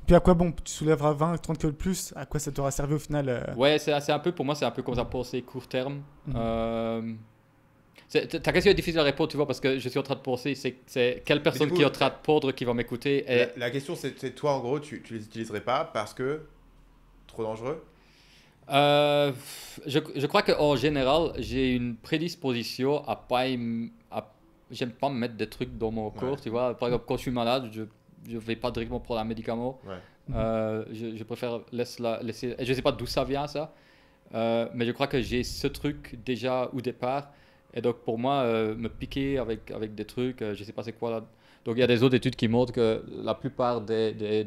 Puis à quoi bon, tu soulèveras 20, 30 kg de plus, à quoi ça t'aura servi au final Ouais, c'est un peu pour moi c'est un peu comme ça penser court terme. Mhm. Ta question est difficile à répondre, tu vois, parce que je suis en train de penser, c'est quelle personne coup, qui est en train de pondre qui va m'écouter. Et La question c'est toi en gros, tu les utiliserais pas parce que trop dangereux? je crois qu'en général, j'ai une prédisposition à pas j'aime pas me mettre des trucs dans mon corps, tu vois. Par exemple, quand je suis malade, je vais pas directement prendre un médicament. Ouais. Je préfère laisser. Et je sais pas d'où ça vient, ça. Mais je crois que j'ai ce truc déjà au départ. Et donc, pour moi, me piquer avec des trucs, je sais pas c'est quoi là. Donc, il y a des autres études qui montrent que la plupart des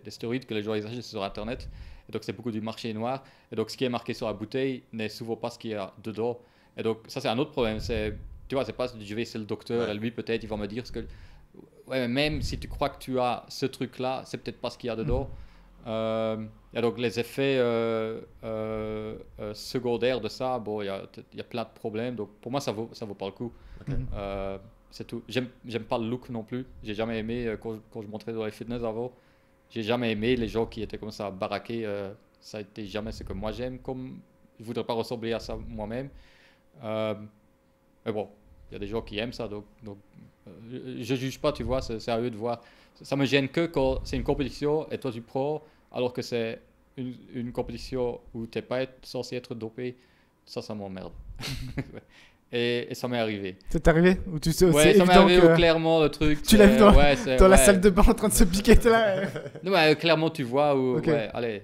stéroïdes que les gens achètent sur Internet, et donc c'est beaucoup du marché noir. Et donc, ce qui est marqué sur la bouteille n'est souvent pas ce qu'il y a dedans. Et donc, ça, c'est un autre problème. Tu vois, c'est pas je vais chez le docteur Ouais. et lui, peut-être, il va me dire ce que. Ouais, mais même si tu crois que tu as ce truc-là, c'est peut-être pas ce qu'il y a dedans. Et donc, les effets secondaires de ça, bon, il y a plein de problèmes. Donc, pour moi, ça vaut pas le coup. Ok. C'est tout. J'aime pas le look non plus. J'ai jamais aimé, quand je montrais dans les fitness avant, j'ai jamais aimé les gens qui étaient comme ça baraqués. Ça a été jamais ce que moi j'aime. Comme je voudrais pas ressembler à ça moi-même. Mais bon, il y a des gens qui aiment ça. Donc je juge pas, tu vois. C'est à eux de voir. Ça me gêne que quand c'est une compétition et toi tu prends, alors que c'est une compétition où tu n'es pas censé être dopé. Ça m'emmerde. Et ça m'est arrivé. C'est arrivé ou tu sais, Ouais, c'est ça m'est évident arrivé que clairement le truc. Tu l'as vu dans- ouais, dans la salle de bain en train de se piquer, t'es là. Non, mais clairement tu vois où. Ok. Ouais, allez.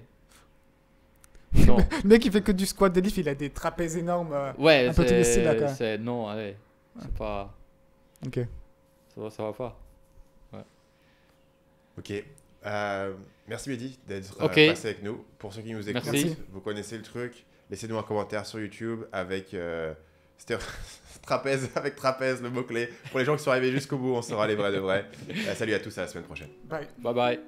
Non. Le mec, il fait que du squat deadlift, il a des trapèzes énormes. Ouais, Un peu tous les styles, là, quoi. non, allez. C'est pas. Ok. Ça va pas. Ok. Merci Mehdi d'être Ok. passé avec nous. Pour ceux qui nous écoutent, Merci. vous connaissez le truc. Laissez-nous un commentaire sur YouTube avec trapèze, avec trapèze, le mot-clé. Pour les gens qui sont arrivés jusqu'au bout, on sera les vrais de vrais. Salut à tous, à la semaine prochaine. Bye. Bye bye.